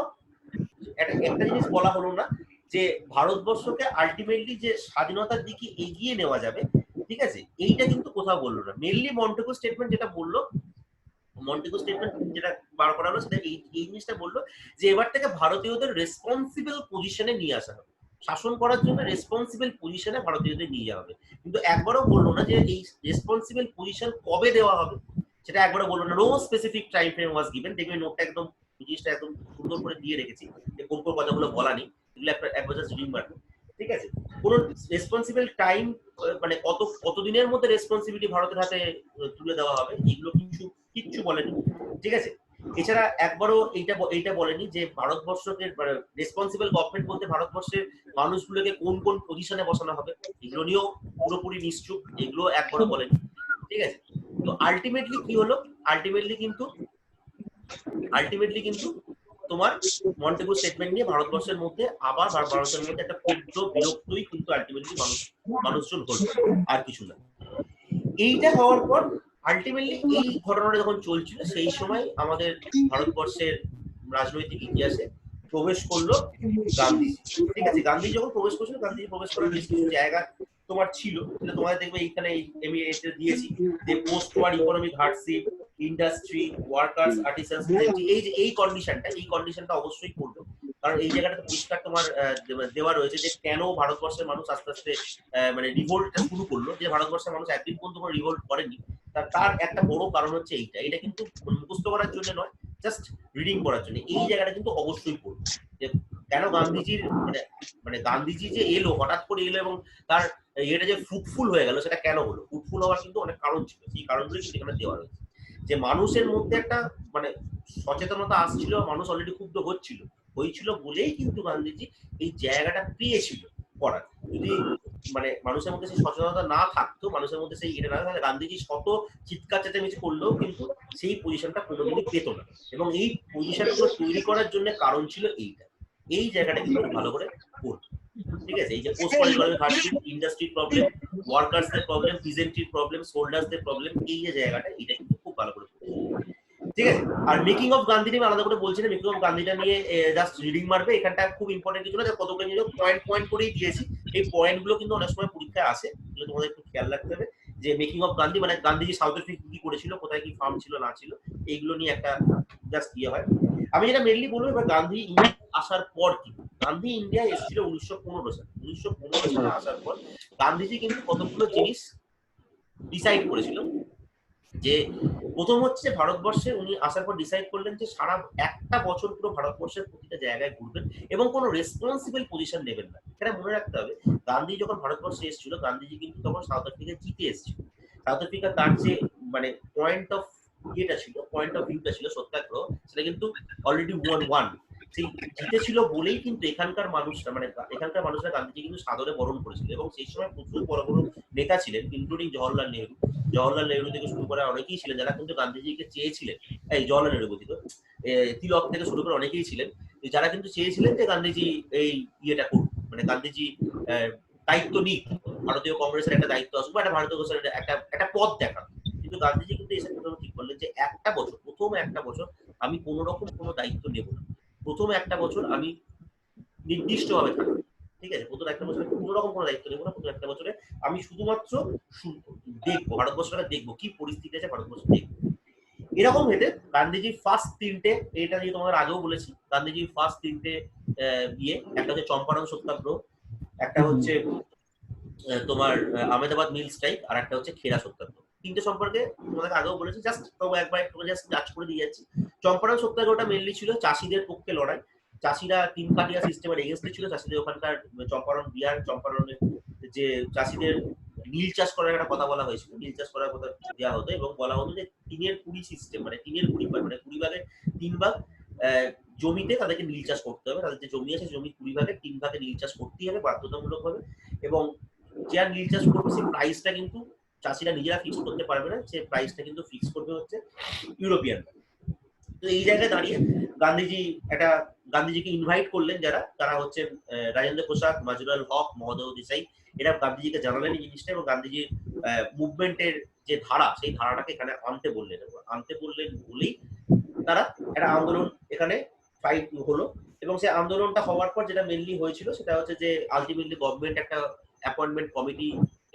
S1: একটা জিনিস বলা হলো না যে ভারতবর্ষকে আলটিমেটলি যে স্বাধীনতার দিকে এগিয়ে নেওয়া যাবে, ঠিক আছে, এইটা কিন্তু কোথাও বললো না। মেনলি মন্টেগু স্টেটমেন্ট যেটা বার করা হলো, সেটা এই জিনিসটা বললো যে এবার থেকে ভারতীয়দের রেসপন্সিবল পজিশনে নিয়ে আসা হবে, শাসন করার জন্য রেসপন্সিবল পজিশনে ভারতীয়দের নিয়ে যাওয়া হবে। কিন্তু একবারও বললো না যে এই রেসপন্সিবল পজিশন কবে দেওয়া হবে, সেটা একবারও বললো না। No specific time frame was given. দেখবে নোটটা একদম জিনিসটা একদম সুন্দর করে দিয়ে রেখেছি, যে কোন কোন কথাগুলো বলা নেই, এগুলো একবার জাস্ট রিমার্ক, ঠিক আছে। কোন রেসপন্সিবল টাইম মানে কতদিনের মধ্যে রেসপন্সিবিলিটি ভারতের হাতে তুলে দেওয়া হবে, এগুলো কিচ্ছু বলেনি, ঠিক আছে। এছাড়া একবারও এইটা বলেনি যে ভারতবর্ষকে রেসপন্সিবল গভর্নমেন্ট বলতে ভারতবর্ষের মানুষগুলোকে কোন কোন পজিশনে বসানো হবে, এগুলো নিয়েও পুরোপুরি নিশ্চুপ, এগুলো একবারও বলেনি, ঠিক আছে। তো আলটিমেটলি কি হলো, আলটিমেটলি কিন্তু তোমার মন্টেগু স্টেটমেন্ট নিয়ে ভারতের মধ্যে একটা ক্ষুদ্র বিরক্তই কিন্তু আলটিমেটলি মানুষজন হলো, আর কিছু না। এইটা হওয়ার পর আলটিমেটলি এই ঘটনাটা যখন চলছিল, সেই সময় আমাদের ভারতবর্ষের রাজনৈতিক ইতিহাসে প্রবেশ করলো গান্ধীজি। ঠিক আছে, গান্ধী যখন প্রবেশ করছিল, গান্ধীজি প্রবেশ করার বেশ কিছু জায়গা তোমার ছিল, যেটা তোমাদের দেখবে এইখানে আমি এটা দিয়েছি যে post war economic hardship, industry, workers, artisans, এই যে এই কন্ডিশনটা অবশ্যই করবে। কারণ এই জায়গাটা পরিষ্কার তোমার দেওয়া রয়েছে যে কেন ভারতবর্ষের মানুষ আস্তে আস্তে মানে রিভোল্টটা শুরু করলো। যে ভারতবর্ষের মানুষ একদিন পর্যন্ত কোনো রিভোল্ট করেনি, তার একটা বড় কারণ হচ্ছে এটা কিন্তু মুখস্থ করার জন্য নয়, জাস্ট রিডিং করার জন্য। এই জায়গাটা কিন্তু অবশ্যই পড়বে যে কেন গান্ধীজির মানে গান্ধীজি যে এলো, হঠাৎ করে এলো এবং তার এটা যে ফ্রুটফুল হয়ে গেল, সেটা কেন হলো। ফ্রুটফুল হওয়ার কিন্তু অনেক কারণ ছিল, সেই কারণগুলো কিন্তু এখানে দেওয়া রয়েছে। যে মানুষের মধ্যে একটা মানে সচেতনতা আসছিল, মানুষ অলরেডি ক্ষুব্ধ হয়েছিল বলেই কিন্তু গান্ধীজি এই জায়গাটা পেয়েছিল করার। যদি মানে মানুষের মধ্যে সেই সচেতনতা না থাকতো, মানুষের মধ্যে সেই এটা না থাকলে গান্ধীজি শত চিৎকার চেঁচামেচি করলেও কিন্তু সেই পজিশনটা কোনোদিনই পেত না। এবং এই পজিশনগুলো তৈরি করার জন্য কারণ ছিল এইটা। এই জায়গাটা কিন্তু ভালো করে পড়বে। ঠিক আছে, এই যে পোস্ট ইকোনমিক হার্ডশিপ, ইন্ডাস্ট্রির প্রবলেম, ওয়ার্কার্সদের প্রবলেম, পিজেন্ট্রির প্রবলেম, সোল্ডার্সদের প্রবলেম, এই যে জায়গাটা এটা কিন্তু খুব ভালো করে পড়বে। ঠিক আছে, আর মেকিং অফ গান্ধী নিয়ে আলাদা করে বলছি না, মেকিং অফ গান্ধীটা নিয়ে জাস্ট রিডিং মারবে। এখানটা খুব ইম্পর্টেন্ট কিছু না, কতগুলো নিয়ে পয়েন্ট করেই দিয়েছি। এই পয়েন্টগুলো কিন্তু অনেক সময় পরীক্ষায় আসে, এগুলো তোমাদের একটু খেয়াল রাখতে হবে। যে মেকিং অফ গান্ধী মানে গান্ধীজি সাউথ আফ্রিকা কি করেছিল, কোথায় কি ফার্ম ছিল না ছিল, এইগুলো নিয়ে একটা জাস্ট ইয়ে হয়। আমি যেটা মেনলি বলবো এবার গান্ধী আসার পর কি, গান্ধী ইন্ডিয়া এসেছিল 1915 সালে। 1915 সালে আসার পর গান্ধীজি কিন্তু কতগুলো জিনিস ডিসাইড করেছিল। যে প্রথম হচ্ছে ভারতবর্ষে উনি আসার পর ডিসাইড করলেন যে সারা একটা বছর পুরো ভারতবর্ষের প্রতিটা জায়গায় ঘুরবেন এবং কোনো রেসপন্সিবল পজিশন নেবেন না। এটা মনে রাখতে হবে, গান্ধী যখন ভারতবর্ষে এসেছিল, গান্ধীজি কিন্তু তখন সাউথ আফ্রিকায় জিতে এসেছিল। সাউথ আফ্রিকা তার যে মানে পয়েন্ট অফ ভিউটা ছিল সত্যাগ্রহ, সেটা কিন্তু অলরেডি ওয়ান সেই জিতেছিল বলেই কিন্তু এখানকার মানুষরা গান্ধীজি কিন্তু সাদরে বরণ করেছিল। এবং সেই সময় প্রচুর বড় বড় নেতা ছিলেন, ইনক্লুডিং জওহরলাল নেহরু থেকে শুরু করে অনেকেই ছিলেন যারা কিন্তু গান্ধীজিকে চেয়েছিলেন। এই জওহরলাল নেহরু বলছিল, তিলক থেকে শুরু করে অনেকেই ছিলেন যারা কিন্তু চেয়েছিলেন যে গান্ধীজি এই ইয়েটা করুন, মানে গান্ধীজি দায়িত্ব নিক, ভারতীয় কংগ্রেসের একটা দায়িত্ব আসুক বা একটা ভারতীয় কংগ্রেসের একটা পথ দেখান। কিন্তু গান্ধীজি কিন্তু এসে প্রথমে ঠিক করলেন যে প্রথম একটা বছর আমি কোনো রকম কোনো দায়িত্ব নেব না। প্রথম একটা বছর আমি নির্দিষ্টভাবে থাকবো। ঠিক আছে, প্রথম একটা বছরে কোনো রকম কোনো দায়িত্ব নেবো না। প্রথম একটা বছরে আমি শুধুমাত্র দেখবো, ভারতবর্ষটা দেখবো, কি পরিস্থিতি আছে ভারতবর্ষ দেখবো। এরকম হেঁটে গান্ধীজি ফার্স্ট তিনটে, এটা নিয়ে তোমাদের আগেও বলেছি, গান্ধীজি ফার্স্ট তিনটে ইয়ে, একটা হচ্ছে চম্পারণ সত্যাগ্রহ, একটা হচ্ছে তোমার আহমেদাবাদ মিল স্ট্রাইক, আর একটা হচ্ছে খেরা সত্যাগ্রহ। তিনটে সম্পর্কে তোমাদের আগেও বলেছি, জাস্ট একবার একটু জাস্ট টাচ করে দিয়ে যাচ্ছি। চম্পারণ সত্যাগ্রহটা মেনলি ছিল চাষিদের পক্ষে লড়াই। চাষিরা তিন কাটিয়া সিস্টেমের এগেন্স্টে ছিল। চাষিদের ওখানকার চম্পারণ বিহার, চম্পারণের যে চাষিদের নীল চাষ করার একটা কথা বলা হয়েছিল, নীল চাষ করার কথা দেওয়া হতো এবং বলা হতো যে 3-20 সিস্টেম, মানে 3-20 ভাগ, মানে 20 ভাগের 3 ভাগ জমিতে তাদেরকে নীল চাষ করতে হবে। তাদের যে জমি আছে জমি 20 ভাগের 3 ভাগে নীল চাষ করতেই হবে বাধ্যতামূলক ভাবে। এবং যে আর নীল চাষ করবে সেই প্রাইসটা কিন্তু চাষিরা নিজেরা ফিক্স করতে পারবে না, সে প্রাইসটা কিন্তু ফিক্স করবে হচ্ছে ইউরোপিয়ান। তো এই জায়গায় দাঁড়িয়ে গান্ধীজিকে ইনভাইট করলেন তারা হচ্ছে রাজেন্দ্র প্রসাদ, মাজরুল হক, মহোদয় দেশাই। এরা গান্ধীজিকে জানালেন এই জিনিসটা এবং গান্ধীজির মুভমেন্টের যে ধারা, সেই ধারাটাকে এখানে আনতে বললেন বলেই তারা একটা আন্দোলন এখানে ফাইট হলো। এবং সেই আন্দোলনটা হওয়ার পর যেটা মেনলি হয়েছিল সেটা হচ্ছে যে আলটিমেটলি গভর্নমেন্ট একটা অ্যাপয়েন্টমেন্ট কমিটি,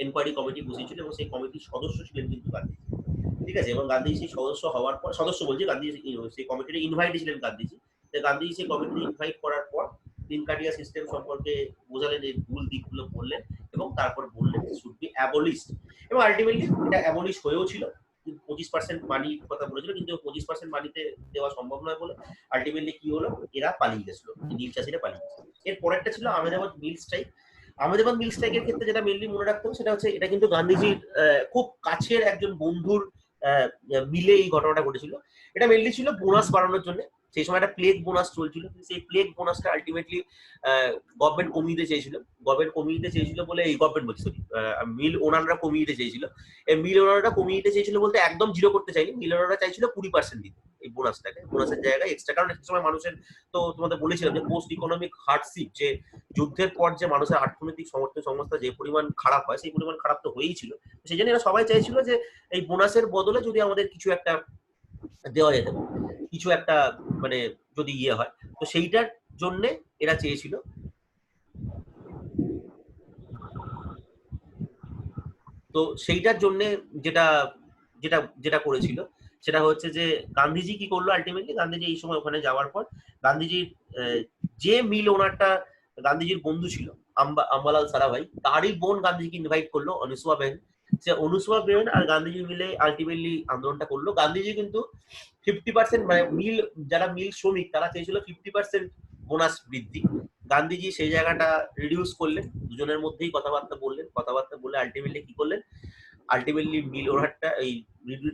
S1: এনকোয়ারি কমিটি বসিয়েছিল এবং সেই কমিটির সদস্য ছিলেন কিন্তু গান্ধী। ঠিক আছে, এবং গান্ধীজি সেই গান্ধীজি সেই কমিটিতে ইনভাইট ছিলেন গান্ধীজি। গান্ধীজি সেই কমিটিতে ইনভাইট করার পর তিন কাটিয়া সিস্টেম সম্পর্কে বোঝালেন, এই ভুল দিকগুলো বললেন এবং তারপর বললেন শুড বি অ্যাবলিশড। এবং আলটিমেটলি এটা অ্যাবলিশ হয়েও ছিল। 25% মানি কথা বলেছিল, কিন্তু 25% মানিতে দেওয়া সম্ভব নয় বলে আলটিমেটলি কি হলো, এরা পালিয়ে গেছিল, নীল চাষিরা পালিয়ে গেছিল। এর পরেরটা ছিল আহমেদাবাদ মিল স্ট্রাইক। আহমেদাবাদ মিল স্ট্রাইকের ক্ষেত্রে যেটা মেনলি মনে রাখতে হবে সেটা হচ্ছে এটা কিন্তু গান্ধীজির খুব কাছের একজন বন্ধুর মিলে এই ঘটনাটা ঘটেছিল। এটা মেনলি ছিল বোনাস বাড়ানোর জন্য। সেই সময় একটা প্লেগ বোনাস চলছিল, সেই প্লেগ বোনাসটা আলটিমেটলি গভর্নমেন্ট কমিয়ে দিতে চেয়েছিল বলে এই গভর্নমেন্ট বলছি মিল ওনাররা কমিয়ে দিতে চেয়েছিল। এই মিল ওনাররা কমিয়ে দিতে চেয়েছিল বলতে একদম 0 করতে চাইনি, মিল ওনাররা চাইছিল 20% দিতে এই বোনাসটাকে, বোনাসের জায়গায় এক্সট্রা। কারণ একটা সময় মানুষের, তো তোমাদের বলেছিলাম যে পোস্ট ইকোনমিক হার্ডশিপ, যে যুদ্ধের পর যে মানুষের অর্থনৈতিক সংস্থা যে পরিমাণ খারাপ হয়, সেই পরিমাণ খারাপ তো হয়েই ছিল। সেই জন্য এরা সবাই চাইছিল যে এই বোনাসের বদলে যদি আমাদের কিছু একটা দেওয়া যেতে পারে, কিছু একটা মানে যদি ইয়ে হয়, তো সেইটার জন্যে এরা চেয়েছিল। তো সেইটার জন্য যেটা যেটা যেটা করেছিল সেটা হচ্ছে যে গান্ধীজি কি করলো আলটিমেটলি, গান্ধীজি এই সময় ওখানে যাওয়ার পর গান্ধীজির যে মিল ওনারটা গান্ধীজির বন্ধু ছিল আম্বালাল সারাভাই, তারই বোন গান্ধীজিকে ইনভাইট করলো, অনুসুয়া বেন। সে অনুসুয়া বেন আর গান্ধীজি মিলে আলটিমেটলি আন্দোলনটা করলো। গান্ধীজি কিন্তু 50%, মানে মিল যারা মিল শ্রমিক তারা চেয়েছিল 50% বোনাস বৃদ্ধি। গান্ধীজি সেই জায়গাটা রিডিউস করলেন, দুজনের মধ্যেই কথাবার্তা বললেন, কথাবার্তা বলে আলটিমেটলি কি করলেন, আলটিমেটলি মিল ওনারটা এই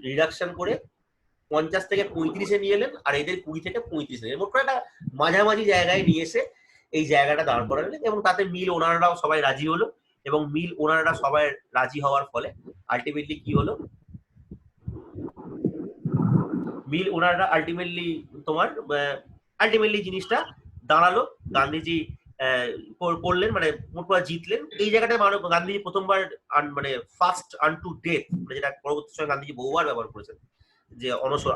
S1: রিডাকশন করে 50 থেকে 35-এ নিয়ে এলেন, আর এদের 20 থেকে 35 মোট করে একটা মাঝামাঝি জায়গায় নিয়ে এসে এই জায়গাটা দাঁড় করালেন, এবং তাতে মিল ওনাররাও সবাই রাজি হলো। এবং মিল ওনাররা সবাই রাজি হওয়ার ফলে আলটিমেটলি কি হলো, মিল ওনাররা আলটিমেটলি তোমার আলটিমেটলি জিনিসটা দাঁড়ালো। গান্ধীজি করলেন, মানে মোট কথা জিতলেন এই জায়গাটায়। গান্ধীজি প্রথমবার মানে ফার্স্ট আনটু ডেথ, মানে যেটা পরবর্তী সময় গান্ধীজি বহুবার ব্যবহার করেছেন, যে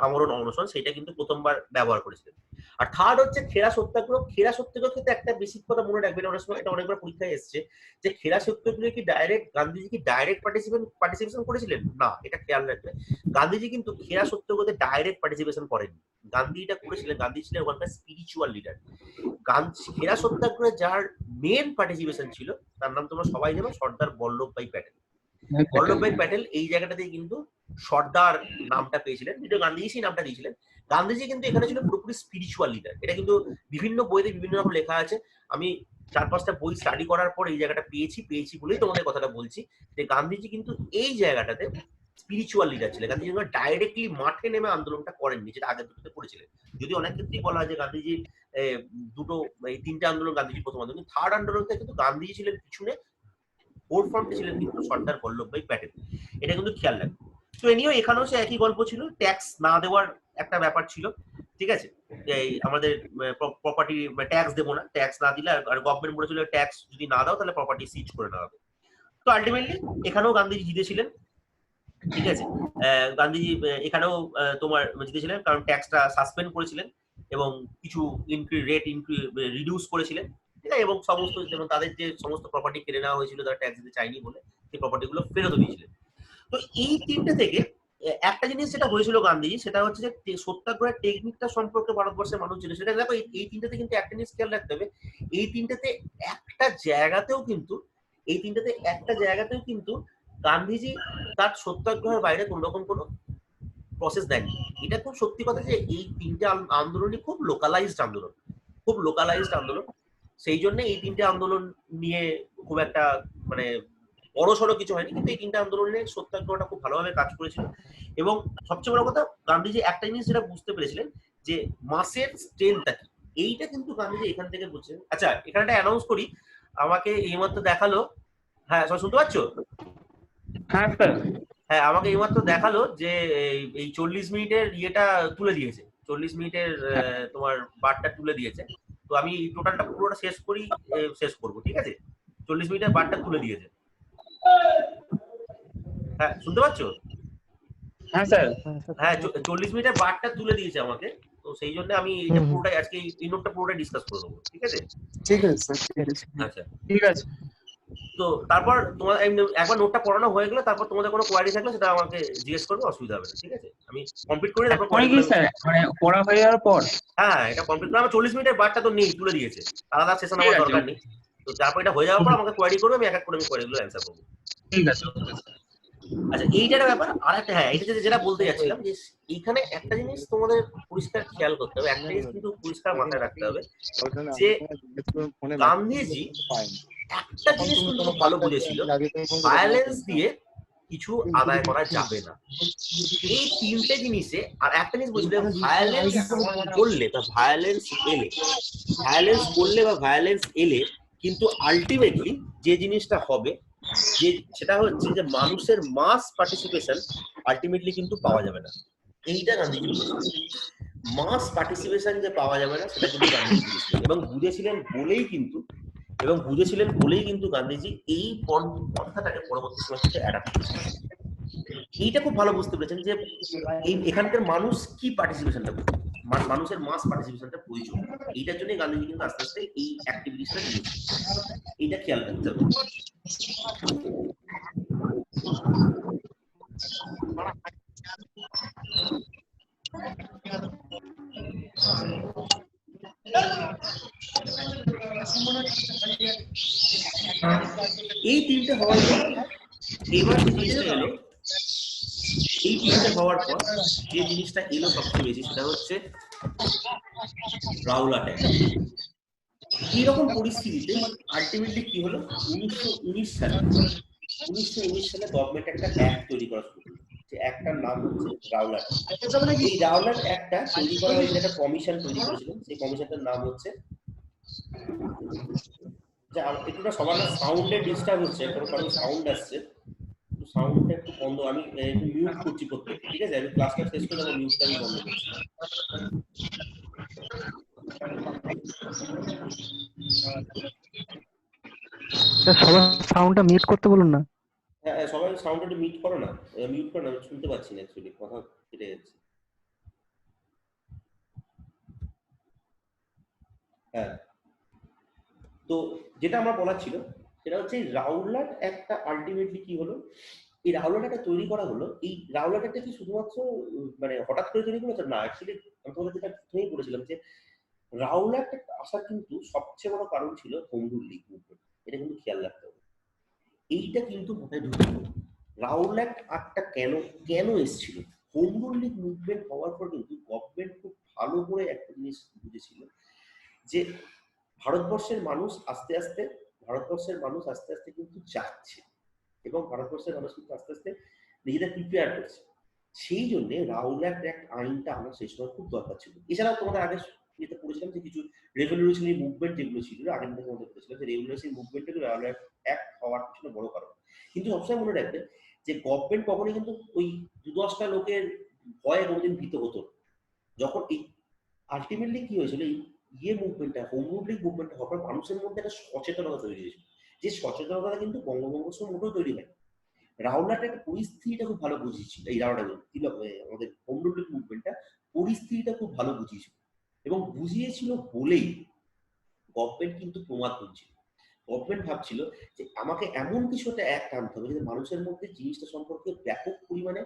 S1: আমরণ অনশন, সেটা কিন্তু প্রথমবার ব্যবহার করেছিলেন। আর থার্ড হচ্ছে খেরা সত্যাগ্রহ। খেরা সত্যাগ্রহ ক্ষেত্রে একটা বেসিক কথা মনে রাখবেন, অনেক সময় এটা অনেকবার পরীক্ষায় এসেছে, যে খেরা সত্যাগ্রহে কি ডাইরেক্ট গান্ধীজি কি ডাইরেক্ট পার্টিসিপেশন করেছিলেন? না, এটা খেয়াল রাখবে। গান্ধীজি কিন্তু খেরা সত্যাগ্রহে ডাইরেক্ট পার্টিসিপেশন করেননি। গান্ধী এটা করেছিলেন, গান্ধী ছিলেন ওখানকার স্পিরিচুয়াল লিডার। খেরা সত্যাগ্রহে যার মেন পার্টিসিপেশন ছিল তার নাম তোমরা সবাই জানো, সর্দার বল্লভভাই প্যাটেল। বল্লভভাই প্যাটেল এই জায়গাটাতেই কিন্তু সর্দার নামটা পেয়েছিলেন, যেটা গান্ধীজি সেই নামটা দিয়েছিলেন। গান্ধীজি কিন্তু এখানে ছিল পুরোপুরি স্পিরিচুয়াল লিডার। এটা কিন্তু বিভিন্ন বইতে বিভিন্ন রকম লেখা আছে। আমি 4-5টা বই স্টাডি করার পর এই জায়গাটা পেয়েছি বলেই তোমাদের কথাটা বলছি, যে গান্ধীজি কিন্তু এই জায়গাটাতে স্পিরিচুয়াল লিডার ছিলেন। গান্ধীজি ডাইরেক্টলি মাঠে নেমে আন্দোলনটা করেননি, যেটা আগের দুটোতে করেছিলেন। যদি অনেক ক্ষেত্রেই বলা হয় যে গান্ধীজি এই 3টে আন্দোলন গান্ধীজি প্রথম আন্দোলন, কিন্তু থার্ড আন্দোলনতে কিন্তু গান্ধীজি ছিলেন পিছনে, ফোর ফ্রন্টে ছিলেন কিন্তু সর্দার বল্লভভাই প্যাটেল। এটা কিন্তু খেয়াল রাখবে। তো এনিও এখানেও সে একই গল্প ছিল, ট্যাক্স না দেওয়ার একটা ব্যাপার ছিল, ঠিক আছে। এই আমাদের প্রপার্টি ট্যাক্স দেবো না, ট্যাক্স না দিলে, আর গভর্নমেন্ট বলেছিল ট্যাক্স যদি না দাও তাহলে প্রপার্টি সিজ করে নেওয়া হবে। তো আলটিমেটলি এখানেও গান্ধীজি জিতেছিলেন, ঠিক আছে। গান্ধীজি এখানেও তোমার জিতেছিলেন, কারণ ট্যাক্সটা সাসপেন্ড করেছিলেন এবং কিছু রেট রিডিউস করেছিলেন, ঠিক আছে। এবং সমস্ত যেমন তাদের যে সমস্ত প্রপার্টি কেড়ে নেওয়া হয়েছিল তারা ট্যাক্স দিতে চাইনি বলে, সেই প্রপার্টি গুলো ফেরত দিয়েছিলেন। তো এই 3টে থেকে একটা জিনিস যেটা হয়েছিল গান্ধীজি, সেটা হচ্ছে যে সত্যাগ্রহের টেকনিকটা সম্পর্কে ভারতবর্ষের মানুষ ছিল। সেটা দেখো এই 3টাতে কিন্তু একটা জিনিস খেয়াল রাখতে হবে, এই 3টাতে একটা জায়গাতেও কিন্তু গান্ধীজি তার সত্যাগ্রহের বাইরে কোন রকম কোনো প্রসেস দেয়নি। এটা খুব সত্যি কথা যে এই 3টে আন্দোলনই খুব লোকালাইজড আন্দোলন। সেই জন্য এই 3টে আন্দোলন নিয়ে খুব একটা মানে বড় সড়ো কিছু হয়নি, কিন্তু এই 3টে আন্দোলনে সত্যাগ্রহটা খুব ভালোভাবে কাজ করেছিল। এবং সবচেয়ে বড় কথা, গান্ধীজি একটা জিনিস যেটা বুঝতে পেরেছিলেন, যে মাসের স্ট্রেংথটা কি, এইটা কিন্তু গান্ধীজি এখান থেকে বুঝছেন। আচ্ছা, এখানে একটা অ্যানাউন্স করি, আমাকে এইমাত্র দেখালো, হ্যাঁ সব শুনতে পাচ্ছ?
S2: হ্যাঁ স্যার।
S1: হ্যাঁ, আমাকে এইমাত্র দেখালো যে এই 40 মিনিটের ইয়েটা তুলে দিয়েছে, 40 মিনিটের তোমার বারটা তুলে দিয়েছে। তো আমি টোটালটা পুরোটা শেষ করবো, ঠিক আছে। 40 মিনিটের বারটা তুলে দিয়েছে। হ্যাঁ, শুনতে পাচ্ছ?
S2: হ্যাঁ স্যার।
S1: হ্যাঁ, 40 মিনিটের বারটা তুলে দিয়েছে আমাকে। তো সেই জন্য আমি এটা পুরোটাই আজকে এই নোটটা পুরোটাই ডিসকাস করে দেবো, ঠিক আছে।
S4: ঠিক আছে স্যার, ঠিক আছে।
S1: আচ্ছা,
S2: ঠিক আছে।
S1: তো তারপর তোমার একবার নোটটা পড়ানো হয়ে গেলে তারপর তোমাদের কোনো কোয়ারি থাকলে সেটা আমাকে জিজ্ঞেস করবে, অসুবিধা হবে না, ঠিক আছে। আমি কমপ্লিট করে তারপর
S2: পরে কি স্যার, মানে পড়া হয়ে যাওয়ার পর?
S1: হ্যাঁ, এটা কমপ্লিট করে আমার 40 মিনিটের বারটা তো নেই, তুলে দিয়েছে, আলাদা সেশন আমার দরকার নেই। তো তারপর এটা হয়ে যাওয়ার পর আমাকে কোয়ারি করবে, আমি এক এক করে আমি কোয়ারিগুলো অ্যান্সার করবো।
S2: ঠিক আছে।
S1: আচ্ছা, এইটার ব্যাপার। আর একটা, হ্যাঁ, এটা যেটা বলতে যাচ্ছিলাম, যে এইখানে একটা জিনিস তোমাদের পরিষ্কার খেয়াল করতে হবে, একটা জিনিস কিন্তু পরিষ্কার মাথায় রাখতে হবে, যে গান্ধীজি একটা জিনিস কিন্তু ভালো বুঝেছিল, ভায়োলেন্স দিয়ে কিছু আদায় করা যাবে না। এই 3টে জিনিসে আর একটা জিনিস বুঝলে, ভায়োলেন্স করলে বা ভায়োলেন্স এলে কিন্তু আলটিমেটলি যে জিনিসটা হবে, যে সেটা হচ্ছে যে মানুষের মাস পার্টিসিপেশন আলটিমেটলি কিন্তু পাওয়া যাবে না। এইটা গান্ধীজি বুঝেছিলেন, মাস পার্টিসিপেশন যে পাওয়া যাবে না সেটা কিন্তু গান্ধীজি বুঝেছিলেন, এবং বুঝেছিলেন বলেই কিন্তু গান্ধীজি এই পন্থাটাকে পরবর্তী সময় থেকে অ্যাডাপ্ট করেছিলেন। এইটা খুব ভালো বুঝতে পেরেছেন যে এখানকার মানুষ কি পার্টিসিপেশনটা করবে। মানুষের মাস পার্টিসিপেশনটা প্রয়োজন। এইটার জন্য গান্ধীজি কিন্তু আস্তে আস্তে এই অ্যাক্টিভিটিসটা নিয়েছে, এইটা খেয়াল রাখতে হবে। এই তিনটে হওয়ার পর এবার যে জিনিসটা এলো, এই তিনটে হওয়ার পর যে জিনিসটা এলো সবচেয়ে বেশি সেটা হচ্ছে রাওলাট অ্যাক্ট। এইরকম পরিস্থিতিতে আলটিমেটলি কি হলো, 1919 সালে গভর্নমেন্ট একটা অ্যাক্ট তৈরি করা শুরু করলো, যে অ্যাক্টটার নাম হচ্ছে রাওলাট। এই রাওলাট অ্যাক্টটা তৈরি করা হয়েছিল, একটা কমিশন তৈরি করেছিলেন, সেই কমিশনটার নাম হচ্ছে, যে একটুটা সবার না সাউন্ডের ডিস্টার্ব হচ্ছে, কারণ সাউন্ড আসছে, সাউন্ডটা একটু বন্ধ, আমি একটু মিউট করছি প্রত্যেককে, ঠিক আছে? আমি ক্লাসটা শেষ করে আমার মিউটটা আমি বন্ধ করছি।
S4: সবার সাউন্ডটা মিউট করতে বলুন না।
S1: হ্যাঁ সবাই সাউন্ডটা একটু মিউট করো না, মিউট করো না, আমি শুনতে পাচ্ছি না, অ্যাকচুয়ালি কথা কেটে যাচ্ছে। হ্যাঁ, তো যেটা আমার বলার ছিল সেটা হচ্ছে রাওলাট একটা আলটিমেটলি কি হলো, এই রাওলাট একটা তৈরি করা হলো। এই রাওলাট একটা কি শুধুমাত্র মানে হঠাৎ করে তৈরি করেছে না, অ্যাকচুয়ালি আমি তোমাদের যেটা প্রথমেই বলেছিলাম যে রাওলাট আসার কিন্তু সবচেয়ে বড় কারণ ছিল হোম রুল লীগ মুভমেন্ট। এটা কিন্তু খেয়াল রাখতে হবে, এইটা কিন্তু মাথায় ঢুকে রাওলাট আটটা কেন এসেছিল। হোম রুল লীগ মুভমেন্ট হওয়ার পর কিন্তু গভর্নমেন্ট খুব ভালো করে একটা জিনিস বুঝেছিল যে ভারতবর্ষের মানুষ আস্তে আস্তে কিন্তু যাচ্ছে, এবং ভারতবর্ষের মানুষ কিন্তু আস্তে আস্তে নিজেদের প্রিপেয়ার করছে। সেই জন্য রাওলাট অ্যাক্ট আইনটা আমার সেই সময় খুব দরকার ছিল। এছাড়াও তোমাদের আগে যেটা পড়েছিলাম যে কিছু রেভলিউশনারি মুভমেন্ট যেগুলো ছিল, আগের দিকে তোমাদের পড়েছিলাম যে রেভলিউশনারি মুভমেন্টে রাওলাট অ্যাক্ট হওয়ার পিছনে বড় কারণ। কিন্তু সবসময় মনে রাখবে যে গভর্নমেন্ট কখনোই কিন্তু ওই 2-10টা লোকের ভয়ে কোনোদিন ভীত হতো। যখন এই আলটিমেটলি কি হয়েছিল, এই মুভমেন্টটা হোম রুল লীগ মুভমেন্টটা হওয়ার পর মানুষের মধ্যে একটা সচেতনতা তৈরি হয়েছিল, যে সচেতনতা কিন্তু বঙ্গভঙ্গ মোটেও তৈরি হয়। রাওলাট একটা পরিস্থিতিটা খুব ভালো বুঝিয়েছিল, এই রাওলাট আমাদের হোম রুল লীগ মুভমেন্টটা পরিস্থিতিটা খুব ভালো বুঝিয়েছিল, এবং বুঝিয়েছিল বলেই গভর্নমেন্ট কিন্তু প্রমাদ করছিল। গভর্নমেন্ট ভাবছিল যে আমাকে এমন কিছু একটা অ্যাক্ট আনতে হবে যাতে মানুষের মধ্যে জিনিসটা সম্পর্কে ব্যাপক পরিমাণে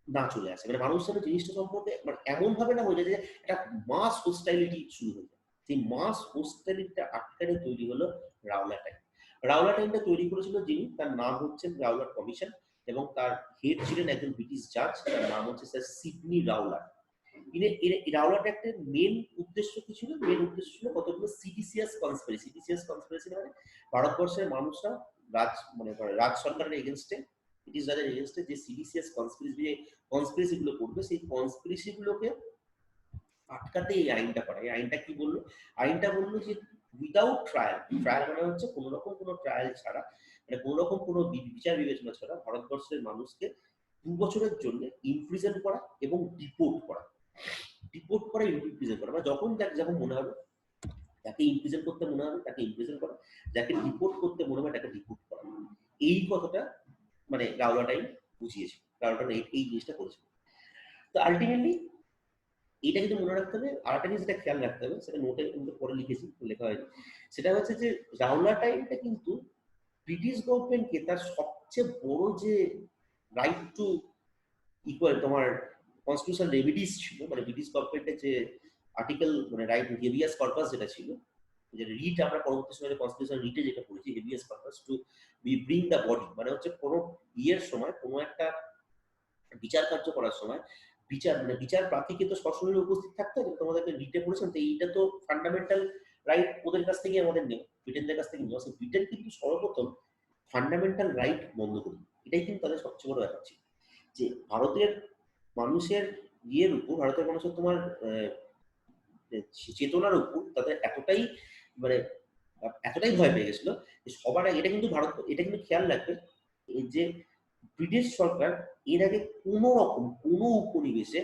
S1: না চলে আসে, মানে মানুষ যেন জিনিসটা সম্পর্কে মানে এমন ভাবে না হয়ে যায় যে একটা মাস হোস্টাইলিটি শুরু হয়ে যায়। সেই মাস হোস্টাইলিটিটা আটকারে তৈরি হলো রাওলাট আইন। রাওলাট আইনটা তৈরি করেছিল যিনি, তার নাম হচ্ছেন রাওলাট কমিশন, এবং তার হেড ছিলেন একজন ব্রিটিশ জাজ, তার নাম হচ্ছে স্যার সিডনি রাওলাট। রাওলাট অ্যাক্টের মেন উদ্দেশ্য কি ছিল? মেন উদ্দেশ্য ছিল কতগুলো সিডিসিয়াস কনস্পিরেসি মানে ভারতবর্ষের মানুষরা রাজ সরকারের এগেনস্টে, ব্রিটিশ রাজের এগেনস্টে যে সিডিসিয়াস কনস্পিরেসি গুলো করবে, সেই কনস্পিরেসি গুলোকে আটকাতে এই আইনটা করা। এই আইনটা কি বললো? আইনটা বললো যে উইদাউট ট্রায়াল মানে হচ্ছে কোনো রকম কোনো ট্রায়াল ছাড়া, মানে কোনো রকম কোনো বিচার বিবেচনা ছাড়া ভারতবর্ষের মানুষকে 2 বছরের জন্য ইমপ্রিজন করা এবং ডিপোর্ট করা, ইমপ্রিজন করা, মানে যখন যখন মনে হবে যাকে ইমপ্রিজন করতে মনে হবে তাকে ইমপ্রিজন করা, যাকে ডিপোর্ট করতে মনে হবে তাকে ডিপোর্ট করা। এই কথাটা মানে রাওলাট আইন বুঝিয়েছে, রাওলাট আইন এই জিনিসটা করেছিল। তো আলটিমেটলি এটা কিন্তু মনে রাখতে হবে। আর একটা জিনিস যেটা খেয়াল রাখতে হবে, সেটা নোটে কিন্তু পরে লিখেছি, লেখা হয়নি, সেটা হচ্ছে যে রাওলাট আইনটা কিন্তু ব্রিটিশ গভর্নমেন্টকে তার সবচেয়ে বড় যে রাইট টু ইকুয়াল তোমার কনস্টিটিউশনাল রেমিডিস ছিল, মানে ব্রিটিশ গভর্নমেন্টের যে আর্টিকেল মানে রাইট হেভিয়াস কর্পাস যেটা ছিল, যে রিট আমরা পরবর্তী সময়ে কনস্টিটিউশনাল রিটে যেটা পড়েছি, habeas corpus to bring the body, মানে হচ্ছে কোনো ইয়ের সময় কোনো একটা বিচার কার্য করার সময় বিচার প্রার্থীকে তো সশরীরে উপস্থিত থাকতে হবে। তোমাদেরকে রিটে পড়েছেন, তো এইটা তো ফান্ডামেন্টাল রাইট ওদের কাছ থেকে আমাদের নেই, ব্রিটেনদের কাছ থেকে নেওয়া। ব্রিটেন কিন্তু সর্বপ্রথম ফান্ডামেন্টাল রাইট বন্ধ করে, এটাই কিন্তু তাদের সবচেয়ে বড় ব্যাপার ছিল, যে ভারতের মানুষের ইয়ের উপর, ভারতের মানুষের তোমার চেতনার উপর তাদের এতটাই ভয় পেয়ে গেছিল যে সবার আগে এটা কিন্তু এটা কিন্তু খেয়াল রাখবে যে ব্রিটিশ সরকার এর আগে কোনো উপনিবেশে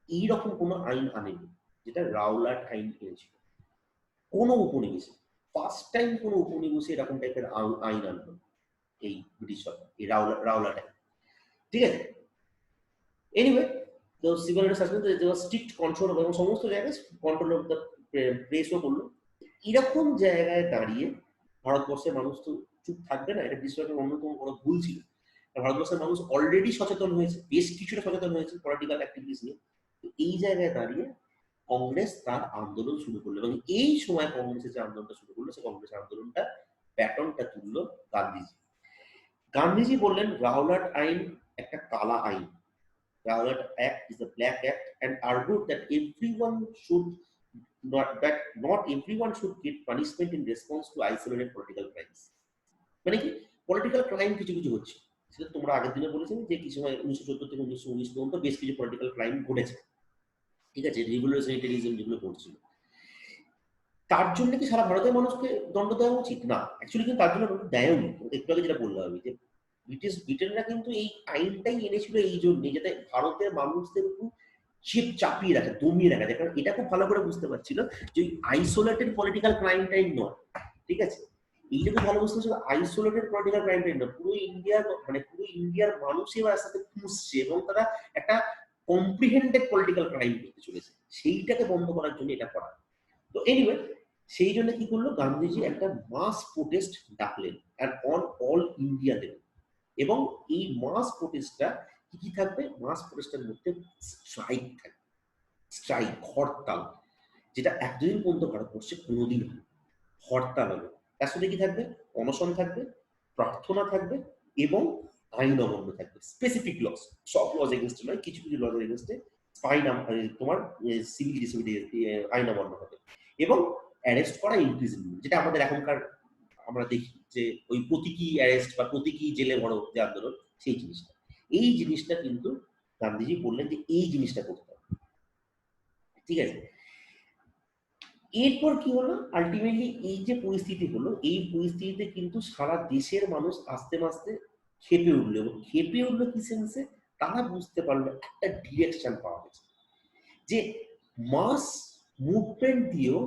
S1: এইরকম কোনো আইন আনেনি, যেটা রাওলাট আইন এনেছিল। কোনো উপনিবেশে ফার্স্ট টাইম কোনো উপনিবেশে এরকম টাইপের আইন আনলো এই ব্রিটিশ সরকার, এই রাওলাট আইন, ঠিক আছে? এনিওয়ে, তো সিভিল সাসপেন্ড যে স্ট্রিক্ট কন্ট্রোল এবং সমস্ত জায়গায় কন্ট্রোল অফ দ্য প্রেসও করলো। এরকম জায়গায় দাঁড়িয়ে ভারতবর্ষের মানুষ তো চুপ থাকবে না, এটা বিশ্বের অন্যতম বড় ভুল ছিল। ভারতবর্ষের মানুষ অলরেডি সচেতন হয়েছে, বেশ কিছুটা সচেতন হয়েছে পলিটিক্যাল অ্যাক্টিভিটিস নিয়ে। তো এই জায়গায় দাঁড়িয়ে কংগ্রেস তার আন্দোলন শুরু করলো এবং এই সময় কংগ্রেসের যে আন্দোলনটা শুরু করলো সেই কংগ্রেসের আন্দোলনটা প্যাটার্নটা তুললো গান্ধীজি। গান্ধীজি বললেন রাওলাট আইন একটা কালা আইন, Rowlatt Act is a black act, and argued that not everyone should get punishment in response to isolated political crimes. মানে কি পলিটিক্যাল ক্রাইম কিছু কিছু হচ্ছে, সেটা তোমরা আগের দিনে বলেছিলে যে কিছু সময় 1914 থেকে 1919 পর্যন্ত বেশ কিছু পলিটিক্যাল ক্রাইম ঘটেছে, ঠিক আছে, রিভলিউশনারি টেরিজম যেগুলো ঘটছিল। তার জন্য কি সারা ভারতের মানুষকে দণ্ড দেওয়া উচিত? না, অ্যাকচুয়ালি কিন্তু তার জন্য দণ্ড দেয়নি। একটু আগে যেটা বললাম আমি যে ব্রিটেনরা কিন্তু এই আইনটাই এনেছিল এই জন্য যাতে ভারতের মানুষদের একটু চাপিয়ে রাখে, দমিয়ে রাখা যায়। কারণ এটা খুব ভালো করে বুঝতে পারছিল যে আইসোলেটেড পলিটিক্যাল ক্রাইমটাই নয়, ঠিক আছে, এইটা খুব ভালো বুঝতে পারছিল আইসোলেটেড পলিটিক্যাল ক্রাইমটাই নয়, পুরো ইন্ডিয়ার মানে পুরো ইন্ডিয়ার মানুষই এবার আস্তে আস্তে খুঁজছে এবং তারা একটা কম্প্রিহেন্ডেড পলিটিক্যাল ক্রাইম করতে চলেছে, সেইটাকে বন্ধ করার জন্য এটা করা। তো এনিওয়ে সেই জন্য কি করলো গান্ধীজি একটা মাস প্রোটেস্ট ডাকলেন and on all India level. এবং এই মাস প্রোটেস্টটা কি কি থাকবে? মাস প্রোটেস্টের মধ্যে স্ট্রাইক থাকবে, স্ট্রাইক হরতাল, যেটা একদিন পর্যন্ত ভারতবর্ষে কোনোদিন হয়। হরতাল হবে, তার সাথে কি থাকবে? অনশন থাকবে, প্রার্থনা থাকবে এবং আইন অমান্য থাকবে। স্পেসিফিক লস, সব লস এগেনস্টে নয়, কিছু কিছু লস এগেনস্টে তোমার সিভিল ডিসএবিলিটি আইন অমান্য হবে এবং অ্যারেস্ট করা, ইমপ্রিজনমেন্ট, যেটা আমাদের এখনকার আমরা দেখি যে ওই প্রতীকী অ্যারেস্ট বা প্রতীকী জেলে বড় যে আন্দোলন, সেই জিনিসটা, এই জিনিসটা কিন্তু গান্ধীজি বললেন যে এই জিনিসটা করতে হবে, ঠিক আছে। এরপর কি হলো? আলটিমেটলি এই যে পরিস্থিতি হলো, এই পরিস্থিতিতে কিন্তু সারা দেশের মানুষ আস্তে আস্তে খেপে উঠলো এবং খেপে উঠলো কি সেন্সে? তারা বুঝতে পারলো একটা ডিরেকশন পাওয়া গেছে যে মাস মুভমেন্ট দিয়েও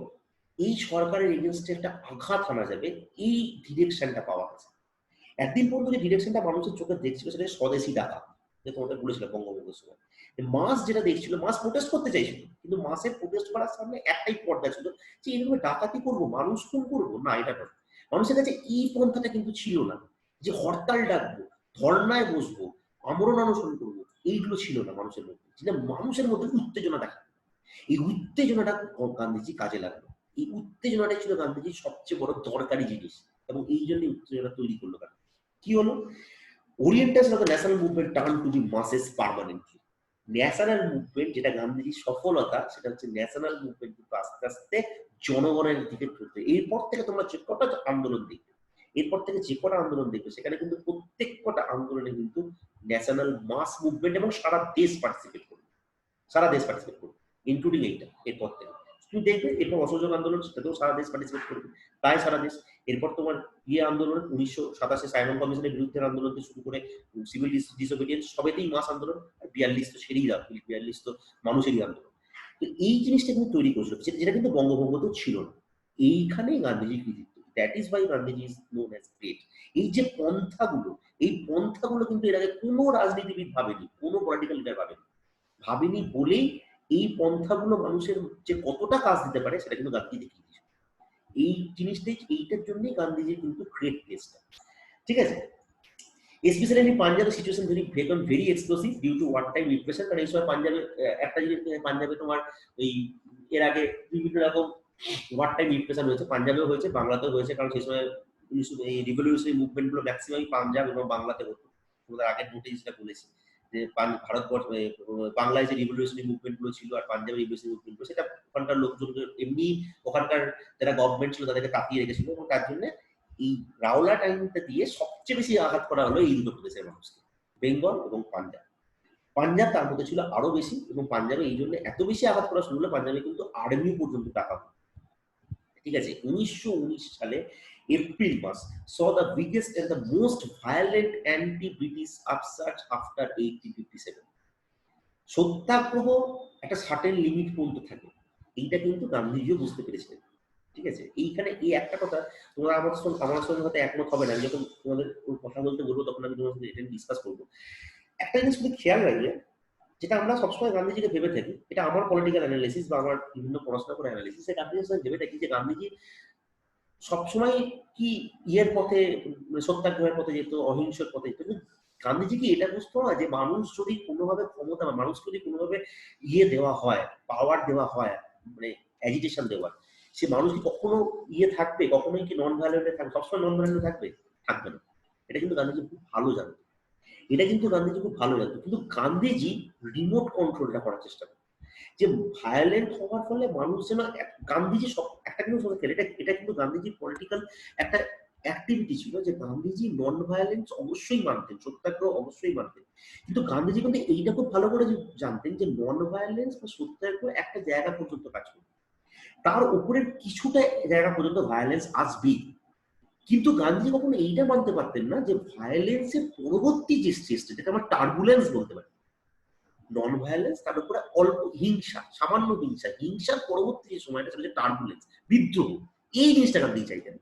S1: এই সরকারের এগেনস্টে একটা আঘাত আনা যাবে, এই ডিরেকশনটা পাওয়া গেছে। একদিন পর্যন্ত যে ডিরেকশনটা মানুষের চোখে দেখছিল সেটা স্বদেশী ডাকা, যে তোমাদের বলেছিল বঙ্গবন্ধুর সময়। মাস যেটা দেখছিল, মাস প্রোটেস্ট করতে চাইছিল, কিন্তু মাসের প্রোটেস্ট করার সামনে একটাই পর্দা ছিল যে এরকম ডাকাতি করবো, মানুষ খুন করবো না, এটা নয়। মানুষের কাছে এই পন্থাটা কিন্তু ছিল না যে হরতাল ডাকবো, ধর্নায় বসবো, আমরণ অনশন করবো, এইগুলো ছিল না মানুষের মধ্যে। যেটা মানুষের মধ্যে উত্তেজনা দেখা, এই উত্তেজনাটা গান্ধীজি কাজে লাগলো। এই উত্তেজনাটাই ছিল গান্ধীজির সবচেয়ে বড় দরকারি জিনিস এবং এই জন্য উত্তেজনা তৈরি করলো। কি হলো? Orientation of the national movement turn to the মাসেস permanently. National movement যেটা গান্ধীজির সফলতা, সেটা হচ্ছে ন্যাশনাল মুভমেন্ট কিন্তু আস্তে আস্তে জনগণের দিকে ঘুরতে। এরপর থেকে তোমরা যে কটা আন্দোলন দেখবে, এরপর থেকে যে কটা আন্দোলন দেখবে, সেখানে কিন্তু প্রত্যেক কটা আন্দোলনে কিন্তু ন্যাশনাল মাস মুভমেন্ট এবং সারা দেশ পার্টিসিপেট করবে, সারা দেশ পার্টিসিপেট করবে, ইনক্লুডিং এইটা। এরপর থেকে তুমি দেখবে এরপর অসহযোগ আন্দোলন, সেটাতেও সারা দেশ পার্টিসিপেট করবে, প্রায় সারা দেশ। এরপর তোমার আন্দোলন 1927 সাইমন কমিশনের বিরুদ্ধে আন্দোলন থেকে শুরু করে সিভিল ডিসোবিডিয়েন্স, সবেতেই মাস আন্দোলন। আর 42 তো সেরেই দাও, 42 তো মানুষেরই আন্দোলন। তো এই জিনিসটা কিন্তু তৈরি করেছিল, যেটা কিন্তু বঙ্গভঙ্গতেও ছিল না। এইখানেই গান্ধীজি কৃতিত্ব। That is Y Gandhiji is known as great. এই যে পন্থাগুলো, এই পন্থাগুলো কিন্তু এর আগে কোনো রাজনীতিবিদ ভাবেনি, কোনো পলিটিক্যাল লিডার ভাবেনি বলেই এই পন্থাগুলো মানুষের যে কতটা কাজ দিতে পারে সেটা কিন্তু গান্ধীজি দেখিয়ে দিয়েছে। এই জিনিসটাই, এইটার জন্যই গান্ধীজির কিন্তু গ্রেট প্লেসটা, ঠিক আছে। স্পেশালি পাঞ্জাবে situation very explosive due to war time repression. কারণ এই সময় পাঞ্জাবে একটা জিনিস, পাঞ্জাবে তোমার এই এর আগে বিভিন্ন রকম ওয়ার টাইম রিপ্রেশন হয়েছে, পাঞ্জাবেও হয়েছে, বাংলাতেও হয়েছে। কারণ সেই সময় এই রিভলিউশনারি মুভমেন্ট গুলো ম্যাক্সিমাম পাঞ্জাব এবং বাংলাতে হতো। তোমাদের আগের নোটিশটা বলেছি যে ভারতবর্ষ বাংলায় যে রিভলিউশনারি মুভমেন্ট গুলো ছিল আর পাঞ্জাবের রিভলিউশনারি মুভমেন্ট গুলো, সেটা ওখানকার লোকজনকে এমনি, ওখানকার যারা গভর্নমেন্ট ছিল তাদেরকে তাকিয়ে রেখেছিল এবং তার জন্য এই রাওলাট আইনটা দিয়ে সবচেয়ে বেশি আঘাত করা হলো এই দুটো প্রদেশের মানুষকে, বেঙ্গল এবং পাঞ্জাব। পাঞ্জাব তার মধ্যে ছিল আরো বেশি এবং পাঞ্জাবে এই জন্য এত বেশি আঘাত করা শুরু হলো, পাঞ্জাবে কিন্তু আর্মি পর্যন্ত টাকা হলো, ঠিক আছে। 1919 সালে এপ্রিল মাস saw the biggest and the most violent anti-British upsurge after 1857. সত্যাগ্রহ একটা সার্টেন লিমিট পর্যন্ত থাকে, এইটা কিন্তু গান্ধীজিও বুঝতে পেরেছিলেন, ঠিক আছে। এইখানে এই একটা কথা তোমরা আমার সঙ্গে হয়তো একমত হবে না, আমি যখন তোমাদের কথা বলতে বলবো তখন আমি তোমার সাথে এটা ডিসকাস করবো। একটা জিনিস শুধু খেয়াল রাখবে যেটা আমরা সবসময় গান্ধীজিকে ভেবে থাকি, এটা আমার পলিটিক্যাল অ্যানালিসিস বা আমার বিভিন্ন পড়াশোনা করে অ্যানালিসিস, গান্ধীজির সাথে ভেবে থাকি যে গান্ধীজি সবসময় কি ইয়ের পথে, সত্যাগ্রহের পথে যেত, অহিংসার পথে যেত, কিন্তু গান্ধীজি কি এটা বুঝতো না যে মানুষ যদি কোনোভাবে ক্ষমতা বা মানুষ যদি কোনোভাবে ইয়ে দেওয়া হয়, পাওয়ার দেওয়া হয়, মানে অ্যাজিটেশন দেওয়া, সে মানুষ কি কখনো ইয়ে থাকবে, কখনোই কি নন ভায়োলেন্টে থাকবে, সবসময় নন ভায়োলেন্টে থাকবে? থাকবে না। এটা কিন্তু গান্ধীজি খুব ভালো জানতো, এটা কিন্তু গান্ধীজি খুব ভালো জানতো, কিন্তু গান্ধীজি রিমোট কন্ট্রোলটা করার চেষ্টা করতো যে ভায়োলেন্ট হওয়ার ফলে মানুষ যেন গান্ধীজি সব একটা কিন্তু এটা এটা কিন্তু গান্ধীজির পলিটিক্যাল একটা অ্যাক্টিভিটি ছিল যে গান্ধীজি নন ভায়োলেন্স অবশ্যই মানতেন, সত্যাগ্রহ অবশ্যই মানতেন, কিন্তু গান্ধীজি কিন্তু এইটা খুব ভালো করে জানতেন যে নন ভায়োলেন্স বা সত্যাগ্রহ একটা জায়গা পর্যন্ত কাজ করবে, তার উপরের কিছুটা জায়গা পর্যন্ত ভায়োলেন্স আসবেই। কিন্তু গান্ধীজি কখনো এইটা মানতে পারতেন না যে ভায়োলেন্সের পরবর্তী যে স্টেজটা, যেটা আমরা টার্বুলেন্স বলতে পারি, নন ভায়োলেন্স তার উপরে অল্প হিংসা, সামান্য হিংসা, হিংসার পরবর্তী যে সময়টা সেটা হচ্ছে টার্বুলেন্স, বিদ্রোহ, এই জিনিসটা গান্ধীজি চাইতেন।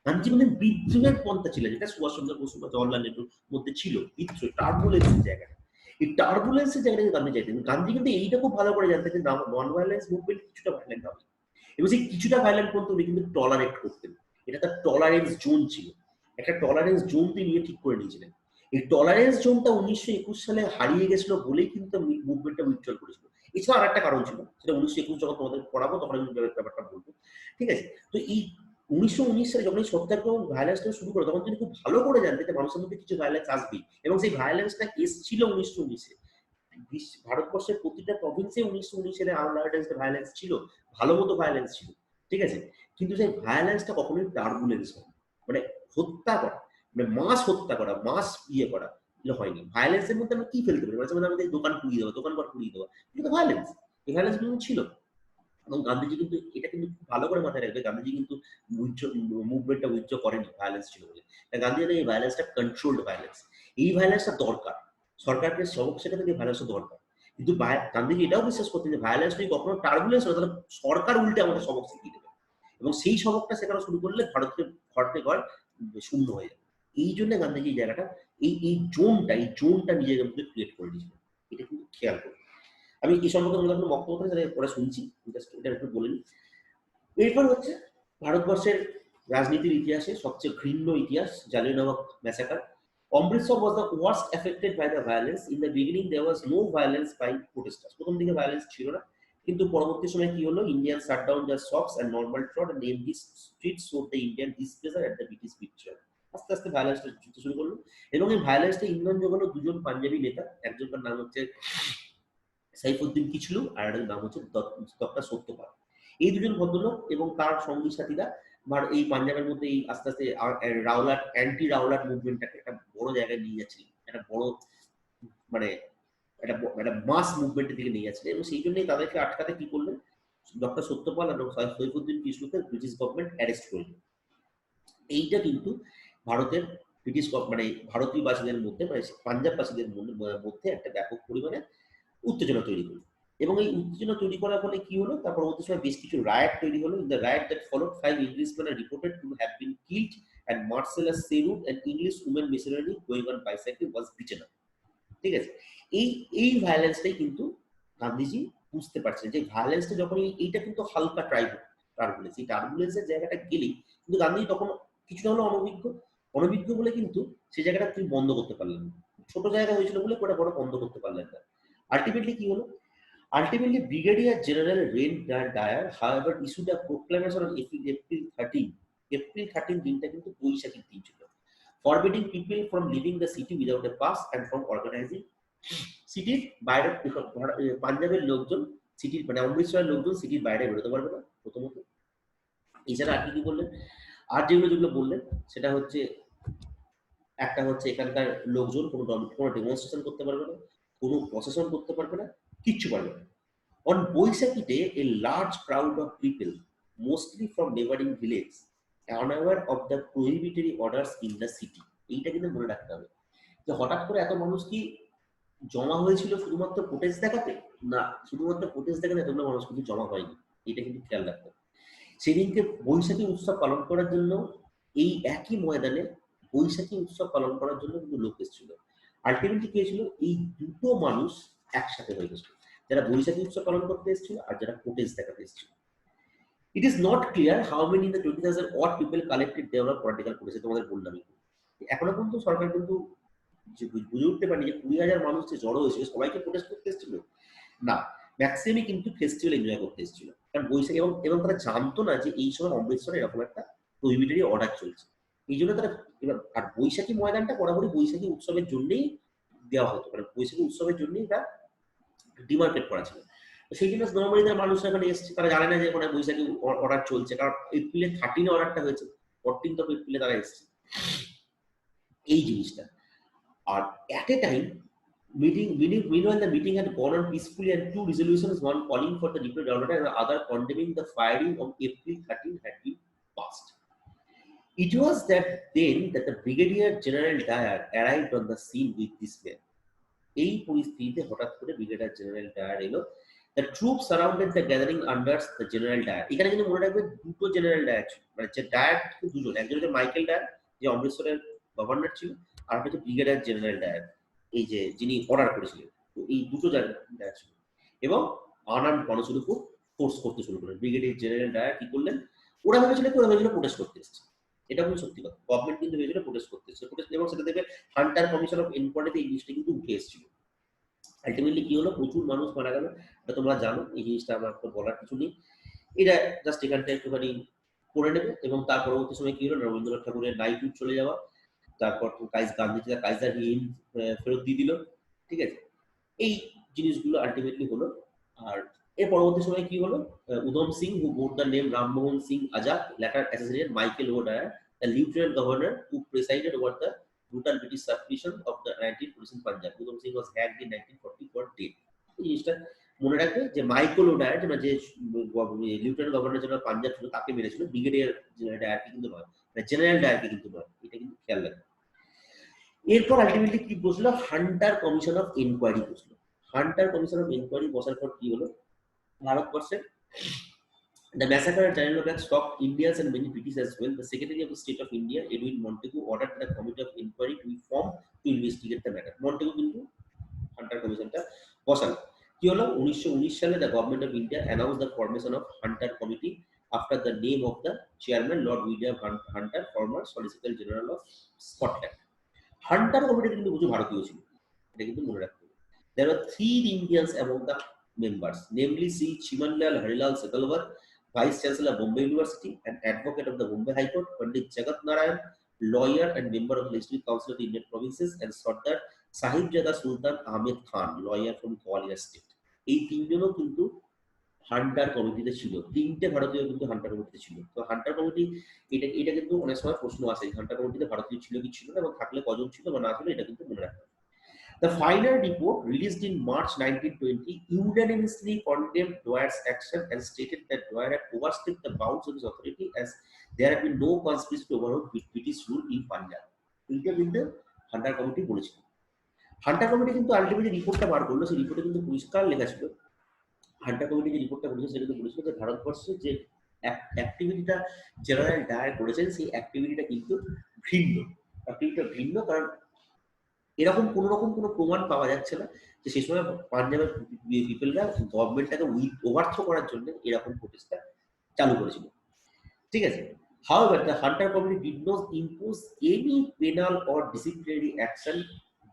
S1: গান্ধীজি মানে বিদ্রোহের পন্থা ছিল, যেটা সুভাষচন্দ্র বসু বা জওয়াহরলাল নেহরুর মধ্যে ছিল, বিদ্রোহ, টার্বুলেন্সের জায়গাটা, এই টার্বুলেন্সের জায়গাটাকে গান্ধী চাইতেন। গান্ধী কিন্তু এইটা খুব ভালো করে জানতেন যে নন ভায়োলেন্স মুভমেন্ট কিছুটা ভায়োলেন্ট হবে, এবং সেই কিছুটা ভায়োলেন্ট পর্যন্ত উনি কিন্তু টলারেট করতেন, এটা তার টলারেন্স জোন ছিল, একটা টলারেন্স জোন তিনি ঠিক করে নিয়েছিলেন। এই টলারেন্স জোনটা 1921 সালে হারিয়ে গেছিল বলেই কিন্তু মুভমেন্টটা উইথড্রল করেছিল। এছাড়া আর একটা কারণ ছিল, সেটা 1921 যখন তোমাদের পড়াবো তখন আমি ব্যাপারটা বলবো, ঠিক আছে? তো এই 1919 সালে যখন এই সত্যাগ্রহ ভায়োলেন্সটা শুরু করে, তখন তিনি খুব ভালো করে জানতেন যে মানুষের মধ্যে কিছু ভায়োলেন্স আসবেই, এবং সেই ভায়োলেন্সটা এসেছিল 1919-এ। ভারতবর্ষের প্রতিটা প্রভিন্সে 1919 সালে আনঅর্গানাইজড ভায়োলেন্স ছিল, ভালো মতো ভায়োলেন্স ছিল, ঠিক আছে? কিন্তু সেই ভায়োলেন্সটা কখনোই টার্বুলেন্স হয়, মানে হত্যা করা, মানে মাস হত্যা করা, মাস ইয়ে করা, এগুলো হয়নি। ভায়োলেন্সের মধ্যে আমরা কি ফেলতে পারি? মাঝে মাঝে আমাদের দোকান পুড়িয়ে দেওয়া, দোকানপাট পুড়িয়ে দেওয়া, এটা তো ভায়োলেন্স। এই ভায়োলেন্স গুলো ছিল, এবং গান্ধীজি কিন্তু এটা কিন্তু খুব ভালো করে মাথায় রাখবে, গান্ধীজি কিন্তু মুভমেন্টটা উইথড্র করেনি ভায়োলেন্স ছিল বলে। গান্ধী এই ভায়োলেন্সটা কন্ট্রোলড ভায়োলেন্স, এই ভায়োলেন্সটা দরকার, সরকারকে সবক শেখাতে গিয়ে ভায়োলেন্সটা দরকার, কিন্তু গান্ধীজি এটাও বিশ্বাস করতেন যে ভায়োলেন্স যদি কখনো টার্বুলেন্স হয় তাহলে সরকার উল্টে আমাদের সবক শিখিয়ে দেবে, এবং সেই সবকটা শেখানো শুরু করলে ভারতের ঘর শূন্য হয়ে যাবে। এই জন্য গান্ধীজি এই জায়গাটা, এই জোনটা নিজের মধ্যে ক্রিয়েট করে দিয়েছিল, এটা কিন্তু খেয়াল করবে। আমি এই সম্পর্কে কোনো বক্তব্য পরে শুনছি, এটা একটু বলে নিই। এরপর হচ্ছে ভারতবর্ষের রাজনীতির ইতিহাসে সবচেয়ে ঘৃণ্য ইতিহাস, Jallianwala massacre. Amritsar was the worst affected by the violence. In the beginning there was no violence by protesters. প্রথম দিকে ভায়োলেন্স ছিল না, কিন্তু পরবর্তী সময় কি হলো, Indian shut down their shops and normal trot and in these streets showed the Indian displeasure at the British picture. আস্তে আস্তে ভায়োলেন্সটা যুদ্ধ শুরু করলো, এবং এই ভায়োলেন্সটা ইন্ধন যোগালো দুজন পাঞ্জাবি নেতা, একজনকার নাম হচ্ছে সাইফুদ্দিন কিচলু, আর একজনের নাম হচ্ছে ডক্টর সত্যপাল। এই দুজন ভদ্রলোক এবং তার সঙ্গী সাথীরা এই পাঞ্জাবের মধ্যে এই আস্তে আস্তে রাওলাট, অ্যান্টি রাওলাট মুভমেন্টটাকে একটা বড় জায়গায় নিয়ে যাচ্ছিলেন, একটা বড় মানে একটা মাস মুভমেন্টের দিকে নিয়ে যাচ্ছিলেন, এবং সেই জন্যই তাদেরকে আটকাতে কি করলেন, ডক্টর সত্যপাল এবং সাইফুদ্দিন কিচলুকে ব্রিটিশ গভর্নমেন্ট অ্যারেস্ট করলেন। এইটা কিন্তু ভারতের ব্রিটিশ মানে ভারতীয় বাসীদের মধ্যে, মানে পাঞ্জাববাসীদের মধ্যে একটা ব্যাপক পরিমাণে উত্তেজনা তৈরি করলো, এবং এই উত্তেজনা তৈরি করার ফলে কি হলো, তার পরবর্তী সময় বেশ কিছু রায়ট তৈরি হলো। In the riot that followed 5 Englishmen are reported to have been killed and Marcella Serut, an English woman missionary going on bicycle, was beaten up. ঠিক আছে? এই ভায়োলেন্সটাই কিন্তু গান্ধীজি বুঝতে পারছেন যে ভায়োলেন্সটা যখন এইটা কিন্তু হালকা টার্বুলেন্স, এই টার্বুলেন্সের জায়গাটা গেলেই কিন্তু গান্ধীজি তখন কিছুটা হলো অনভিজ্ঞ বলে কিন্তু সেই জায়গাটা তিনি বন্ধ করতে পারলেন না, ছোট জায়গা হয়েছিল বলে ওটা বড় বন্ধ করতে পারলেন না। আলটিমেটলি কি হলো, ultimately Brigadier General Ren Dyer, however, issued a proclamation on April 13 দিনটা কিন্তু বৈশাখীর দিন ছিল, forbidding people from leaving the city without a pass and from organizing সিটির বাইরে, পাঞ্জাবের লোকজন সিটির মানে অমৃতসরের লোকজন সিটির বাইরে বেরোতে পারবে না প্রথমত। এছাড়া আর কি বললেন, আর যেগুলো বললেন সেটা হচ্ছে, একটা হচ্ছে এখানকার লোকজন কোনো ডেমনস্ট্রেশন করতে পারবে না, কোনো প্রসেশন করতে পারবে না, কিচ্ছু পারবে না। On Boisakhi Day, a large crowd of people, mostly from neighboring villages, are unaware of the prohibitory orders in the city. এইটা কিন্তু মনে রাখতে হবে যে হঠাৎ করে এত মানুষ কি জমা হয়েছিল শুধুমাত্র প্রোটেস্ট দেখাতে? না, শুধুমাত্র প্রোটেস্ট দেখাতে এতগুলো মানুষ কিন্তু জমা হয়নি, এটা কিন্তু খেয়াল রাখতে হবে। সেদিনকে বৈশাখী উৎসব পালন করার জন্য এই একই ময়দানে বৈশাখী উৎসব পালন করার জন্য কিন্তু লোক এসেছিল। আলটিমেটলি কি হয়েছিল, এই দুটো মানুষ একসাথে হয়ে গেছিল, যারা বৈশাখী উৎসব পালন করতে এসেছিল আর যারা প্রোটেস্ট দেখাতে এসেছিল। It is not clear how many in the 20,000 odd people collected দেওয়ার পলিটিক্যাল প্রোটেস্ট, তোমাদের বললাম। এখনো কিন্তু সরকার কিন্তু বুঝে উঠতে পারেনি যে 20,000 মানুষ যে জড়ো হয়েছিল সবাইকে প্রোটেস্ট করতে এসেছিল না, ম্যাক্সিমামই কিন্তু ফেস্টিভ্যাল এনজয় করতে এসেছিল। কারণ বৈশাখী এবং তারা জানতো না যে এই সময় অমৃতসরে এরকম একটা প্রহিবিটরি অর্ডার চলছে। এই জন্য তারা এবার আর বৈশাখী ময়দানটা বরাবরই বৈশাখী উৎসবের জন্যই দেওয়া হতো, মানে বৈশাখী উৎসবের জন্যই এটা ডিমার্কেট করা ছিল। সেই জন্য নর্মালি তারা মানুষ এখানে এসছে, তারা জানে না যে ওখানে বৈশাখী অর্ডার চলছে, কারণ এপ্রিলে 13 অর্ডারটা হয়েছে, 14th of এপ্রিলে তারা এসছে এই জিনিসটা। আর at a time meanwhile the meeting had gone on peacefully and two resolutions, one calling for the nuclear order and the other condemning the firing on April 13 had been passed. It was that then that the Brigadier General Dyer arrived on the scene with this man. এই পরিস্থিতিতে হঠাৎ করে brigadier general Dier এলো। The troops surrounded the gathering under the General Dyer. এখানে কিন্তু মনে রাখবে দুটো জেনারেল ডায়ার ছিল, মানে যে ডায়ার দুজন, একজন হচ্ছে মাইকেল ডায়ার যে অমৃতসরের গভর্নর ছিল, আর হচ্ছে ব্রিগেডিয়ার জেনারেল ডায়ার এই যে যিনি অর্ডার করেছিলেন। তো এই দুটো ডায়ার ছিল এবং আনআর্মড মানুষের উপর ফোর্স করতে শুরু করলেন। ব্রিগেডিয়ার জেনারেল ডায়ার কি করলেন, ওরা ভেবেছিল প্রোটেস্ট করতে এসেছে, এটা কিন্তু সত্যি কথা। গভর্নমেন্ট কিন্তু ভেবেছিল প্রোটেস্ট করতে এসেছে, এবং সেটা দেখবে হান্টার কমিশন অফ ইনকোয়ারিতে এই জিনিসটা কিন্তু উঠে এসেছিল। আলটিমেটলি কি হলো, প্রচুর মানুষ মারা গেল, এটা তোমরা জানো, এই জিনিসটা আমার তো বলার কিছু নেই, এটা জাস্ট এখানটা একটুখানি করে নেবে। এবং তার পরবর্তী সময় কি হলো, রবীন্দ্রনাথ ঠাকুরের নাইটহুড চলে যাওয়া, তারপর গান্ধীজিরা কাইজার হিন্দ ফেরত দিয়ে দিল, ঠিক আছে, এই জিনিসগুলো আলটিমেটলি হলো। আর এর পরবর্তী সময় কি হলো, Udham Singh who bore the name Rammohan Singh Azad later associated Michael O'Dwyer the lieutenant governor who presided over the brutal British suppression of the 1940s in Punjab. Udham Singh was hanged in 1940 for death. এই জিনিসটা মনে রাখবে যে Michael ও Dier যে lieutenant governor general Punjab ছিল তাকে মেরেছিল, brigadier general ডায়ারকে কিন্তু নয়, জেনারেল ডায়ারকে কিন্তু নয়, এটা কিন্তু খেয়াল রাখবে। এরপর আলটিমেটলি কি বসলো, হান্টার কমিশন অফ ইনকোয়ারি বসলো। হান্টার কমিশন অফ ইনকোয়ারি বসার পর কি হলো, ভারতবর্ষের the massacre at Jallianwala shocked Indians and many British as well. The Secretary of the State of India, Edwin Montagu, ordered the committee of inquiry to be formed to investigate the matter. Montagu কিন্তু Hunter কমিশনটা বসালো। কি হলো, 1919 সালে the government of India announced the formation of Hunter Committee after the name of the chairman, Lord William Hunter, former Solicitor General of Scotland. Hunter committee কিন্তু কিছু ভারতীয় ছিল, এটা কিন্তু মনে রাখতে হবে। There were 3 Indians among the members, namely Sri Chimanlal Harilal Setalwar, Vice Chancellor Bombay University and advocate of the Bombay High Court, Pandit Jagat Narayan, lawyer and member of the Legislative Council of the Indian Provinces, and Sardar Sahibjada Sultan Ahmed Khan, lawyer from Gwalior State. এই তিনজনও কিন্তু Hunter কমিটিতে ছিল, 3টে ভারতীয় কিন্তু Hunter কমিটিতে ছিল। তো হান্টার কমিটি এটা কিন্তু অনেক সময় প্রশ্ন আসে, হান্টার কমিটিতে ভারতীয় ছিল কি ছিল না, এবং থাকলে কজন ছিল বা না ছিল, এটা কিন্তু মনে রাখতে হবে। The final report, released in March 1920, unanimously condemned Dwyer's action and stated that Dwyer had overstepped the bounds of his authority as there had been no conspiracy to overthrow British rule in Punjab. এইটা কিন্তু Hunter committee বলেছিল। Hunter committee কিন্তু ultimately রিপোর্টটা বার করলো, সেই রিপোর্টে কিন্তু পরিষ্কার লেখা ছিল, হান্টার কমিটি যে রিপোর্টটা করেছে সেটা কিন্তু বলেছিল যে ভারতবর্ষে যে অ্যাক্টিভিটিটা জেনারেল ডায়ার করেছেন সেই অ্যাক্টিভিটিটা কিন্তু ভিন্ন, কারণ এরকম কোন রকম কোনো প্রমাণ পাওয়া যাচ্ছে না যে সেই সময় পাঞ্জাবের পিপলরা গভর্নমেন্টটাকে ওভারথ্রো করার জন্য এরকম প্রচেষ্টা চালু করেছিল, ঠিক আছে। However, the Hunter Committee did not impose any penal or disciplinary action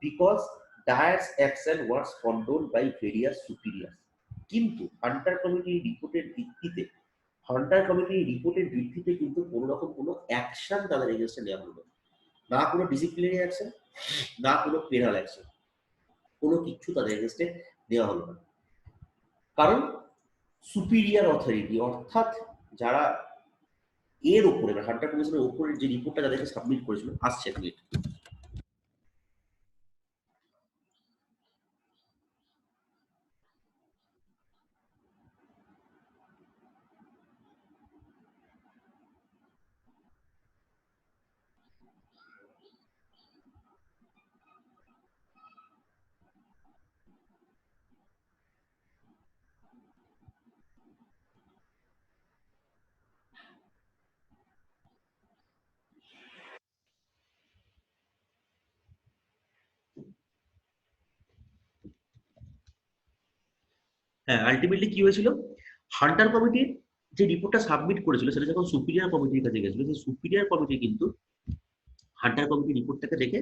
S1: because Dyer's action was condoned by various superiors. কিন্তু হান্টার কমিটির রিপোর্টের ভিত্তিতে কিন্তু কোনো রকম কোনো অ্যাকশন তাদের এগেইনস্টে নেওয়া হলো না, কোনো ডিসিপ্লিনারি অ্যাকশন, না কোনো পেনাল অ্যাকশন, কোনো কিছু তাদের এগেইনস্টে নেওয়া হলো না। কারণ সুপিরিয়ার অথরিটি, অর্থাৎ যারা এর উপরে হান্টার কমিশনের উপরে যে রিপোর্টটা যাদেরকে সাবমিট করেছিল, আসছে এক মিনিট, হ্যাঁ, আলটিমেটলি কি হয়েছিল, হান্টার কমিটির যে রিপোর্টটা সাবমিট করেছিল সেটা যখন সুপিরিয়র কমিটির কাছে গেছিল, সেই সুপিরিয়র কমিটি কিন্তু হান্টার কমিটির রিপোর্টটাকে দেখে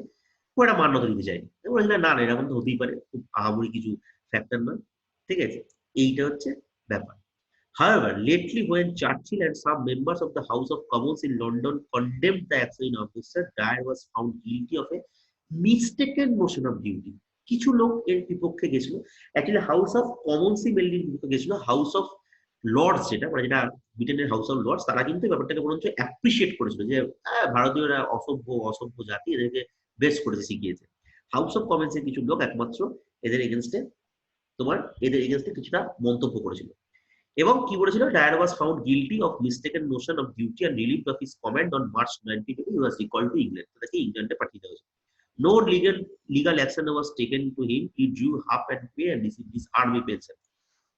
S1: খুব একটা মান্যতা দিতে চায়নি। বলেছিল না না, এরকম তো হতেই পারে, খুব আহামরি কিছু ফ্যাক্টর নয়, ঠিক আছে, এইটা হচ্ছে ব্যাপার। However, lately when Churchill and some members of the House of Commons in London condemned the action in officer, Dyer was found guilty of a mistaken notion of duty. কিছু লোক এর বিপক্ষে গেছিল, actually house of Commons mainly বিপক্ষে গেছিল, house of Lords যেটা মানে যেটা ব্রিটেনের হাউস অফ লর্ডস, তারা কিন্তু ব্যাপারটাকে বরঞ্চ অ্যাপ্রিসিয়েট করেছিল যে ভারতীয়রা অসভ্য জাতি, এদেরকে বেস্ট করেছে, শিখিয়েছে। হাউস অফ কমন্স এর কিছু লোক একমাত্র এদের এগেনস্টে কিছুটা মন্তব্য করেছিল। এবং কি বলেছিল, Dyer was found guilty of mistaken notion of duty and relieved of his command on March 19 he was recalled to England. তাকে ইংল্যান্ডে পাঠিয়ে দেওয়া হয়েছিল। No legal action was taken to him, he drew half and pay and received his army pension.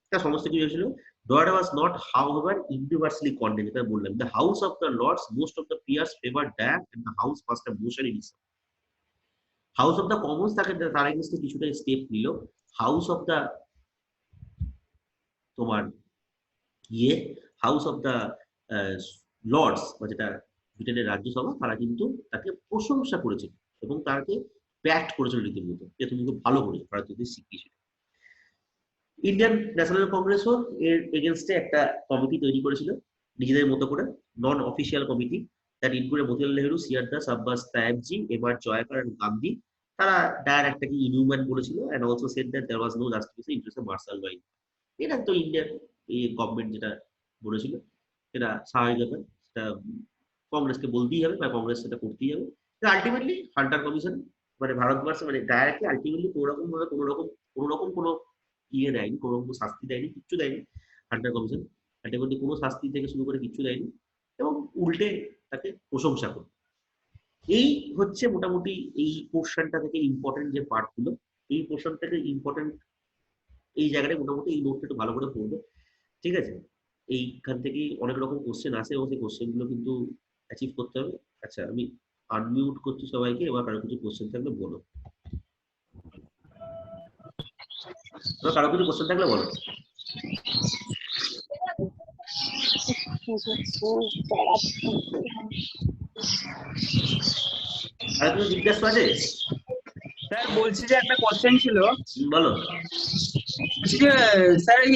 S1: তা সমস্ত কিছু হয়েছিল। Doyer was not, however, universally condemned. এটা বললাম, the House of the Lords, most of the peers favored Dyer and the House passed a motion in his favor. House of the Commons তার এগেইনস্টে কিছুটা step নিল। House of the তোমার house of the Lords বা যেটা ব্রিটেনের রাজ্যসভা, তারা কিন্তু তাকে প্রশংসা করেছিল এবং তাকে ব্যাক্ট করেছিল রীতিমতো, যে তুমি খুব ভালো করেছো, ভারতীয়দের শিখিয়েছিল। ইন্ডিয়ান ন্যাশনাল কংগ্রেসও এর এগেনস্টে একটা কমিটি তৈরি করেছিল নিজেদের মতো করে, non official committee, that included Motilal Nehru, CR Das, Abbas Tyabji, MR Jayakar and Gandhi. তারা ডায়ার একটাকে ইনহিউম্যান বলেছিল and also said that there was no justice in interest of martial law. এটা তো ইন্ডিয়ান এই গভর্নমেন্ট যেটা বলেছিল এটা স্বাভাবিক ব্যাপার, সেটা কংগ্রেসকে বলতেই হবে বা কংগ্রেস সেটা করতেই হবে। আলটিমেটলি হান্টার কমিশন মানে ভারতবর্ষে মানে ডায়ারকে আলটিমেটলি কোনোরকম ভাবে কোনোরকম কোনো ইয়ে দেয়নি, কোনো রকম শাস্তি দেয়নি, কিচ্ছু দেয়নি। হান্টার কমিশন আলটিমেটলি কোনো শাস্তি থেকে শুরু করে কিচ্ছু দেয়নি এবং উল্টে তাকে প্রশংসা করে। এই হচ্ছে মোটামুটি এই পোর্শনটা থেকে ইম্পর্টেন্ট যে পার্টগুলো, এই পোর্শন থেকে ইম্পর্টেন্ট এই জায়গাটা মোটামুটি এই নোটটা একটু ভালো করে পড়বে, ঠিক আছে। এইখান থেকে অনেক রকম কোশ্চেন আসে এবং সেই কোশ্চেন গুলো কিন্তু অ্যাচিভ করতে হবে। আচ্ছা, আমি আনমিউট করছি সবাইকে, এবার কারো কিছু কোশ্চেন থাকলে বলো, কারো কিছু কোশ্চেন থাকলে বলো। আর কিছু জিজ্ঞাসা আছে?
S2: স্যার বলছি যে একটা কোশ্চেন ছিল,
S1: বলো।
S2: স্যার এই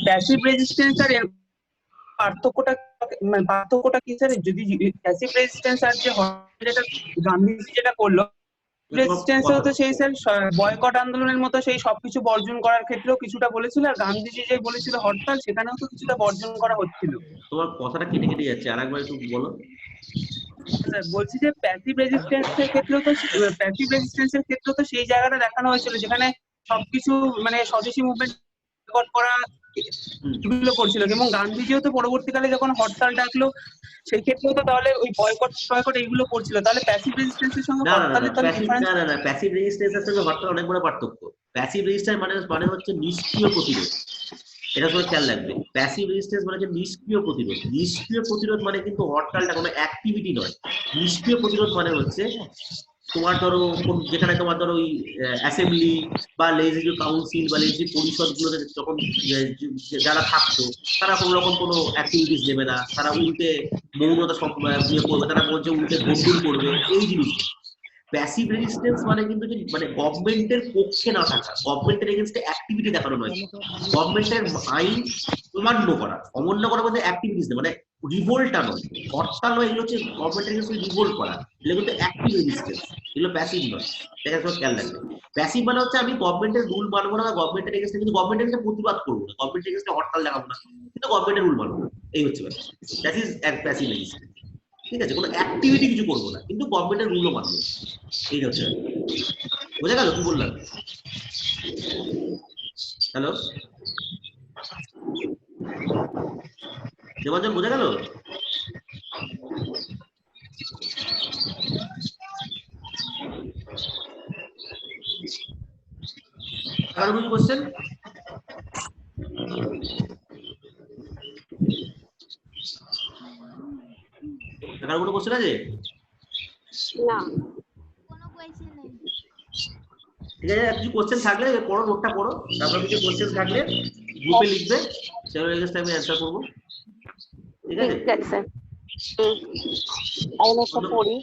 S2: প্যাসিভ রেজিস্ট্যান্স আর এর পার্থক্যটা কি স্যার? যদি প্যাসিভ রেজিস্ট্যান্স আর যে যেটা গান্ধীজি যেটা করলো, রেজিস্ট্যান্সেও তো সেই স্যার বয়কট আন্দোলনের মতো সেই সবকিছু বর্জন করার ক্ষেত্রেও কিছুটা বলেছিল, আর গান্ধীজি যে বলেছিল হরতাল, সেখানেও তো কিছুটা বর্জন করা হচ্ছিল।
S1: তোমার কথাটা কেটে কেটে যাচ্ছে, আরেকবার একটু বলো।
S2: স্যার বলছি যে প্যাসিভ রেজিস্ট্যান্সের ক্ষেত্রেও তো সেই জায়গাটা দেখানো হয়েছিল যেখানে সবকিছু মানে স্বদেশী মুভমেন্ট বয়কট করা এগুলো করছিল, এবং গান্ধীজিও তো পরবর্তীকালে যখন হরতাল ডাকলো সেই ক্ষেত্রেও তো তাহলে ওই বয়কট এইগুলো করছিল। তাহলে প্যাসিভ রেজিস্ট্যান্সের সঙ্গে হরতালের তাহলে ডিফারেন্স?
S1: না, প্যাসিভ রেজিস্ট্যান্সের সঙ্গে হরতাল অনেক বড় পার্থক্য। প্যাসিভ রেজিস্ট্যান্স মানে হচ্ছে নিষ্ক্রিয় প্রতিরোধ, এটা তোমার খেয়াল রাখবে। প্যাসিভ রেজিস্ট্যান্স মানে হচ্ছে নিষ্ক্রিয় প্রতিরোধ। নিষ্ক্রিয় প্রতিরোধ মানে কিন্তু হরতালটা কোনো অ্যাক্টিভিটি নয়। নিষ্ক্রিয় প্রতিরোধ মানে হচ্ছে তোমার ধরো যেখানে তোমার ধরো ওই অ্যাসেম্বলি বা লেজিসলেটিভ কাউন্সিল বা লেজিসলেটিভ পরিষদগুলোতে যখন যারা থাকতো তারা কোনো রকম কোনো অ্যাক্টিভিটিস নেবে না, তারা উল্টে মৌনতা করবে, তারা বলছে উল্টে ঘোষণা করবে, এই জিনিসগুলো। প্যাসিভ রেজিস্ট্যান্স মানে কিন্তু মানে গভর্নমেন্টের পক্ষে না থাকা, গভর্নমেন্টের এগেইনস্টে অ্যাক্টিভিটি দেখানো নয়, গভর্নমেন্টের আইন অমান্য করা। অমান্য করা বলতে অ্যাক্টিভিটিস মানে রিভোল্টটা নয়, হরতাল নয়, এগুলো হচ্ছে গভর্নমেন্টের এগেইনস্টে রিভোল্ট করা, এগুলো কিন্তু অ্যাক্টিভ রেজিস্ট্যান্স, এগুলো প্যাসিভ নয়। এটা সব খেয়াল রাখবে। প্যাসিভ মানে হচ্ছে আমি গভর্নমেন্টের রুল মানবো না, গভর্নমেন্টের এগেইনস্টে কিন্তু গভর্নমেন্টের এগেইনস্টে প্রতিবাদ করবো না, গভর্নমেন্টের এগেইনস্টে হরতাল দেখাবো না, কিন্তু গভর্নমেন্টের রুল মানবো, এই হচ্ছে ব্যাপার। দ্যাট ইজ প্যাসিভ রেজিস্ট্যান্স, ঠিক আছে। কোনো অ্যাক্টিভিটি কিছু করবো না, কিন্তু গভর্নমেন্টের রুলও মানবো, এইটা হচ্ছে। বোঝা গেল কি বললাম? হ্যালো দেবাঞ্জন, বোঝা গেল? কারো কিছু কোশ্চেন? কারো কোনো কোশ্চেন আছে?
S3: না,
S5: কোনো কোয়েশ্চেন নেই।
S1: ঠিক আছে, কিছু কোশ্চেন থাকলে পড়ো, নোটটা পড়ো, তারপর কিছু কোশ্চেন থাকলে গ্রুপে লিখবে, সেগুলো এগেইনস্ট আমি অ্যানসার করবো। ঠিক আছে,
S7: ঠিক আছে আমি একটা পড়ি।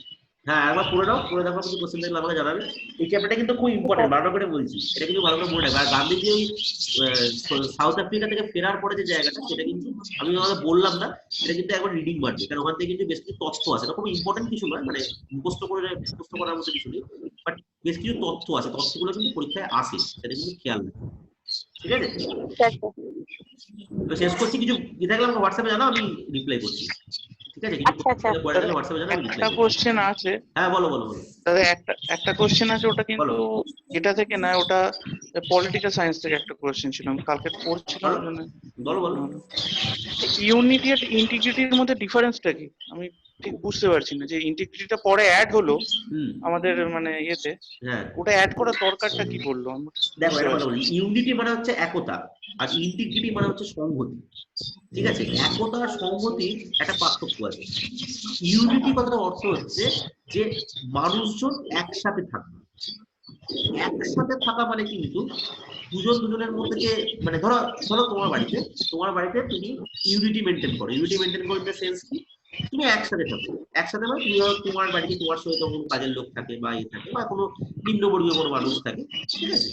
S1: হ্যাঁ একবার পড়ে নাও, পড়ে দেখো কিছু কোশ্চেন থাকলে আমাকে জানাবে। এই চ্যাপ্টারটা কিন্তু খুব ইম্পর্টেন্ট, বারবার করে বলছি, এটা কিন্তু ভালো করে মনে রাখবে। আর গান্ধীজি ওই সাউথ আফ্রিকা থেকে ফেরার পরে যে জায়গাটা, সেটা কিন্তু আমি আমাদের বললাম না, এটা কিন্তু একবার রিডিং মারবে, কারণ ওখান থেকে কিন্তু বেশ কিছু তথ্য আছে, এটা খুব ইম্পর্টেন্ট কিছু নয়, মানে মুখস্থ করার মতো কিছু নেই, বাট বেশ কিছু তথ্য আছে, তথ্যগুলো কিন্তু পরীক্ষায় আসে, সেটা কিন্তু খেয়াল রাখবে। ঠিক আছে,
S7: ঠিক আছে
S1: তো শেষ করছি, কিছু কি থাকলে আমাকে হোয়াটসঅ্যাপে জানাও, আমি রিপ্লাই করছি। ঠিক আছে, কিছু
S7: আচ্ছা আচ্ছা
S1: পরে থাকলে হোয়াটসঅ্যাপে জানাও, আমি
S8: একটা
S1: রিপ্লাই করছি।
S8: কোশ্চেন আছে
S1: হ্যাঁ বলো বলো বলো।
S8: দাদা, একটা কোশ্চেন আছে, ওটা কিন্তু
S1: বলো।
S8: এটা থেকে না, ওটা পলিটিক্যাল সায়েন্স থেকে একটা কোশ্চেন ছিল, আমি কালকে পড়ছিলাম ওই জন্য।
S1: বলো বলো।
S8: ইউনিটি আর ইন্টিগ্রিটির মধ্যে ডিফারেন্সটা কি? আমি ঠিক বুঝতে পারছি না, যে ইন্টিগ্রিটিটা পরে অ্যাড হলো আমাদের মানে ইয়েতে,
S1: হ্যাঁ
S8: ওটা অ্যাড করার দরকারটা কি পড়লো?
S1: দেখো এটা কথা বলি, ইউনিটি মানে হচ্ছে একতা, আর ইন্টিগ্রিটি মানে হচ্ছে সংহতি। ঠিক আছে, একতা আর সংহতির একটা পার্থক্য আছে। ইউনিটি কথাটার অর্থ হচ্ছে যে মানুষজন একসাথে থাকবে। একসাথে থাকা মানে কিন্তু দুজনের মধ্যে যে, মানে ধরো ধরো তোমার বাড়িতে তুমি ইউনিটি মেনটেন করো। ইউনিটি মেনটেন করো ইন দ্য সেন্স কি, তুমি একসাথে থাকো। একসাথে মানে তুমি তোমার বাড়িতে তোমার সঙ্গে কোনো কাজের লোক থাকে বা থাকে বা কোনো নিম্নবর্গীয় কোনো মানুষ থাকে, ঠিক আছে,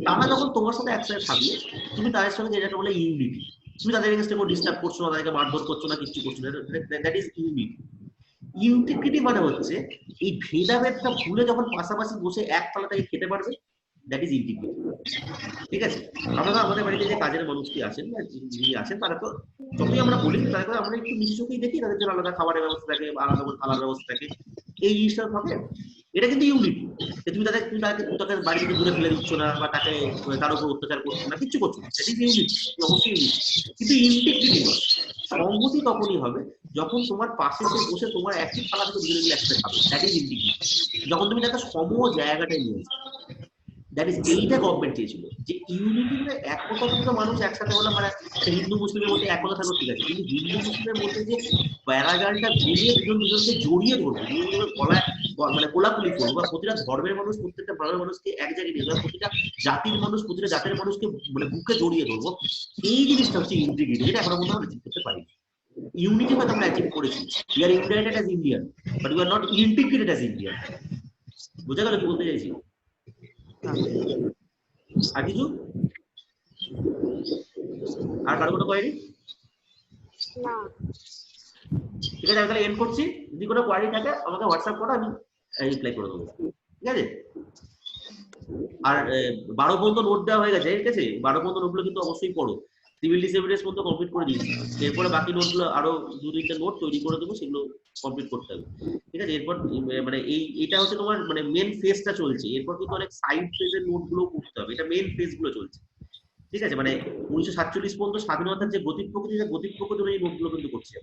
S1: তারা যখন তোমার সাথে একসাথে থাকবে, তুমি তাদের সঙ্গে যেটা বলে ইউনিটি, তুমি তাদের এগেইনস্টে কোনো ডিস্টার্ব করছো না, তাদেরকে মারধর করছো না, কিছু করছো না, দ্যাট ইজ ইউনিটি। ইন্টিগ্রিটি মানে হচ্ছে এই ভেদাভেদটা ভুলে যখন পাশাপাশি বসে এক তলাটাকে খেতে পারবে, দ্যাট ইজ ইন্টিগ্রিটি। ঠিক আছে, আমরা আমাদের বাড়িতে যে কাজের মানুষটি আছেন বা যিনি আছেন, তারা তো যতই আমরা বলি, তারা আমরা একটু নিচু চোখেই দেখি, তাদের জন্য আলাদা খাবারের ব্যবস্থা থাকে, আলাদা থালার ব্যবস্থা থাকে, এই জিনিসটা থাকে, এটা কিন্তু ইউনিটি। তুমি তাকে বাড়ি থেকে দূরে ফেলে দিচ্ছ না, বা তাকে তার উপর অত্যাচার করছো না, কিচ্ছু করছো না, দ্যাট ইজ ইউনিটি, অবশ্যই ইউনিটি। কিন্তু ইন্টিগ্রিটি নয়, সংহতি তখনই হবে যখন তোমার পাশে বসে তোমার একই থালা থেকে দুজনে মিলে একসাথে খাবে, দ্যাট ইজ ইন্টিগ্রিটি। যখন তুমি তাকে সম জায়গাটায় নিয়ে আসবে, দ্যাট ইজ, এইটা গভর্নমেন্ট চেয়েছিল, যে ইউনিটি মানে একতা থেকে মানুষ একসাথে হলো, মানে হিন্দু মুসলিমের মধ্যে একতা থাকলো, ঠিক আছে, কিন্তু হিন্দু মুসলিমের মধ্যে যে প্যারাগালটা ভেঙে দুজনকে জড়িয়ে ধরবো, দুজনের গলায় মানে কোলাকুলি করবো, বা প্রতিটা ধর্মের মানুষ প্রত্যেকটা ধর্মের মানুষকে এক জায়গায় নিয়ে যাবো, প্রতিটা জাতির মানুষ প্রতিটা জাতের মানুষকে মানে বুকে জড়িয়ে ধরবো, এই জিনিসটা হচ্ছে ইন্টিগ্রিটি, যেটা এখনো পর্যন্ত আমরা অ্যাচিভ করতে পারি। ইউনিটি হয়তো আমরা অ্যাচিভ করেছি, we are United as Indian, but we are not integrated as Indian. বুঝা গেল কি বলতে চাইছি? আর কিছু, আর কারো কোনো কোয়ারি?
S7: না
S1: ঠিক আছে, আমি তাহলে এন্ড করছি। যদি কোনো কোয়ারি থাকে আমাকে হোয়াটসঅ্যাপ করো, আমি রিপ্লাই করে দেবো। ঠিক আছে, আর 12 পর্যন্ত নোট দেওয়া হয়ে গেছে, ঠিক আছে, 12 পর্যন্ত নোটগুলো কিন্তু অবশ্যই পড়ো। সিভিল ডিসেবিলিটিস পর্যন্ত কমপ্লিট করে দিয়েছি, এরপরে বাকি নোটগুলো আরো 2-3টা নোট তৈরি করে দেবো, সেগুলো কমপ্লিট করতে হবে। ঠিক আছে, এরপর মানে এটা হচ্ছে তোমার মানে মেন ফেজটা চলছে, এরপর কিন্তু অনেক সাইড ফেজের নোটগুলো করতে হবে, এটা মেন ফেজ গুলো চলছে। ঠিক আছে, মানে 1947 পর্যন্ত স্বাধীনতার যে গতি প্রকৃতি এই নোটগুলো কিন্তু করছে।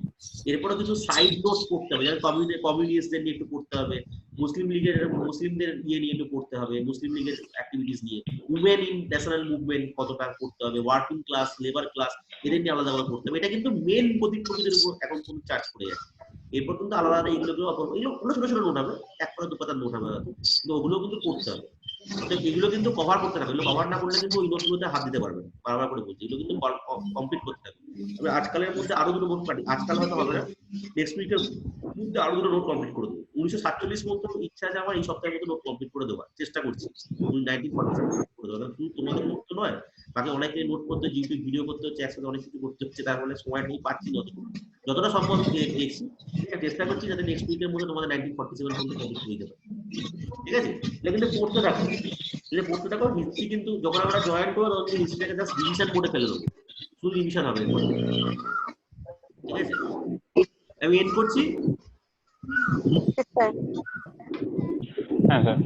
S1: এরপরে কিছু সাইড নোট করতে হবে, যেমন কমিউনিস্টদের নিয়ে একটু পড়তে হবে, মুসলিমদের নিয়ে একটু পড়তে হবে, মুসলিম লীগের অ্যাক্টিভিটিস নিয়ে, উমেন ইন ন্যাশনাল মুভমেন্ট কতটা করতে হবে, ওয়ার্কিং ক্লাস, লেবার ক্লাস, এদের নিয়ে আলাদা আলাদা করতে হবে। এটা কিন্তু মেন গতি প্রকৃতির উপর এখন কোনো চার্জ করে যাচ্ছে। এরপর কিন্তু আলাদা আলাদা এগুলো ছোট ছোট নোট হবে, 1 পাতা 2 পাতার নোট হবে, কিন্তু ওগুলো কিন্তু করতে হবে। এগুলো কিন্তু কভার করতে হবে, এগুলো কভার না করলে কিন্তু ওই নোটগুলোতে হাত দিতে পারবেন। বারবার করে বলছি, এগুলো কিন্তু কমপ্লিট করতে হবে। তবে আজকালের মধ্যে আরো 2টো নোট পাঠিয়ে, আজকাল হয়তো হবে না, নেক্সট উইকের মধ্যে আরো 2টো নোট কমপ্লিট করে দেবো। 1947 মধ্যে ইচ্ছা আছে আমার এই সপ্তাহের মধ্যে নোট কমপ্লিট করে দেওয়ার চেষ্টা করছি, 1947 করে দেওয়া। তোমাদের নোট তো নয়, বাকি অনেকে নোট করতে, ইউটিউব ভিডিও করতে হচ্ছে, একসাথে অনেক কিছু করতে হচ্ছে, তার ফলে সময় নেই, পাচ্ছি না, যতটা সম্ভব দেখছি, চেষ্টা করছি যাতে নেক্সট উইকের মধ্যে তোমাদের 1947 পর্যন্ত কমপ্লিট হয়ে যাবে। ঠিক আছে, এটা কিন্তু পড়তে থাকো, এটা পড়তে থাকো। হিস্ট্রি কিন্তু যখন আমরা জয়েন করবো তখন কিন্তু হিস্ট্রিটাকে জাস্ট রিভিশন মোডে ফেলে দেবো, শুধু রিভিশন হবে। ঠিক আছে, আমি এন্ড করছি।
S7: স্যার
S6: হ্যাঁ স্যার।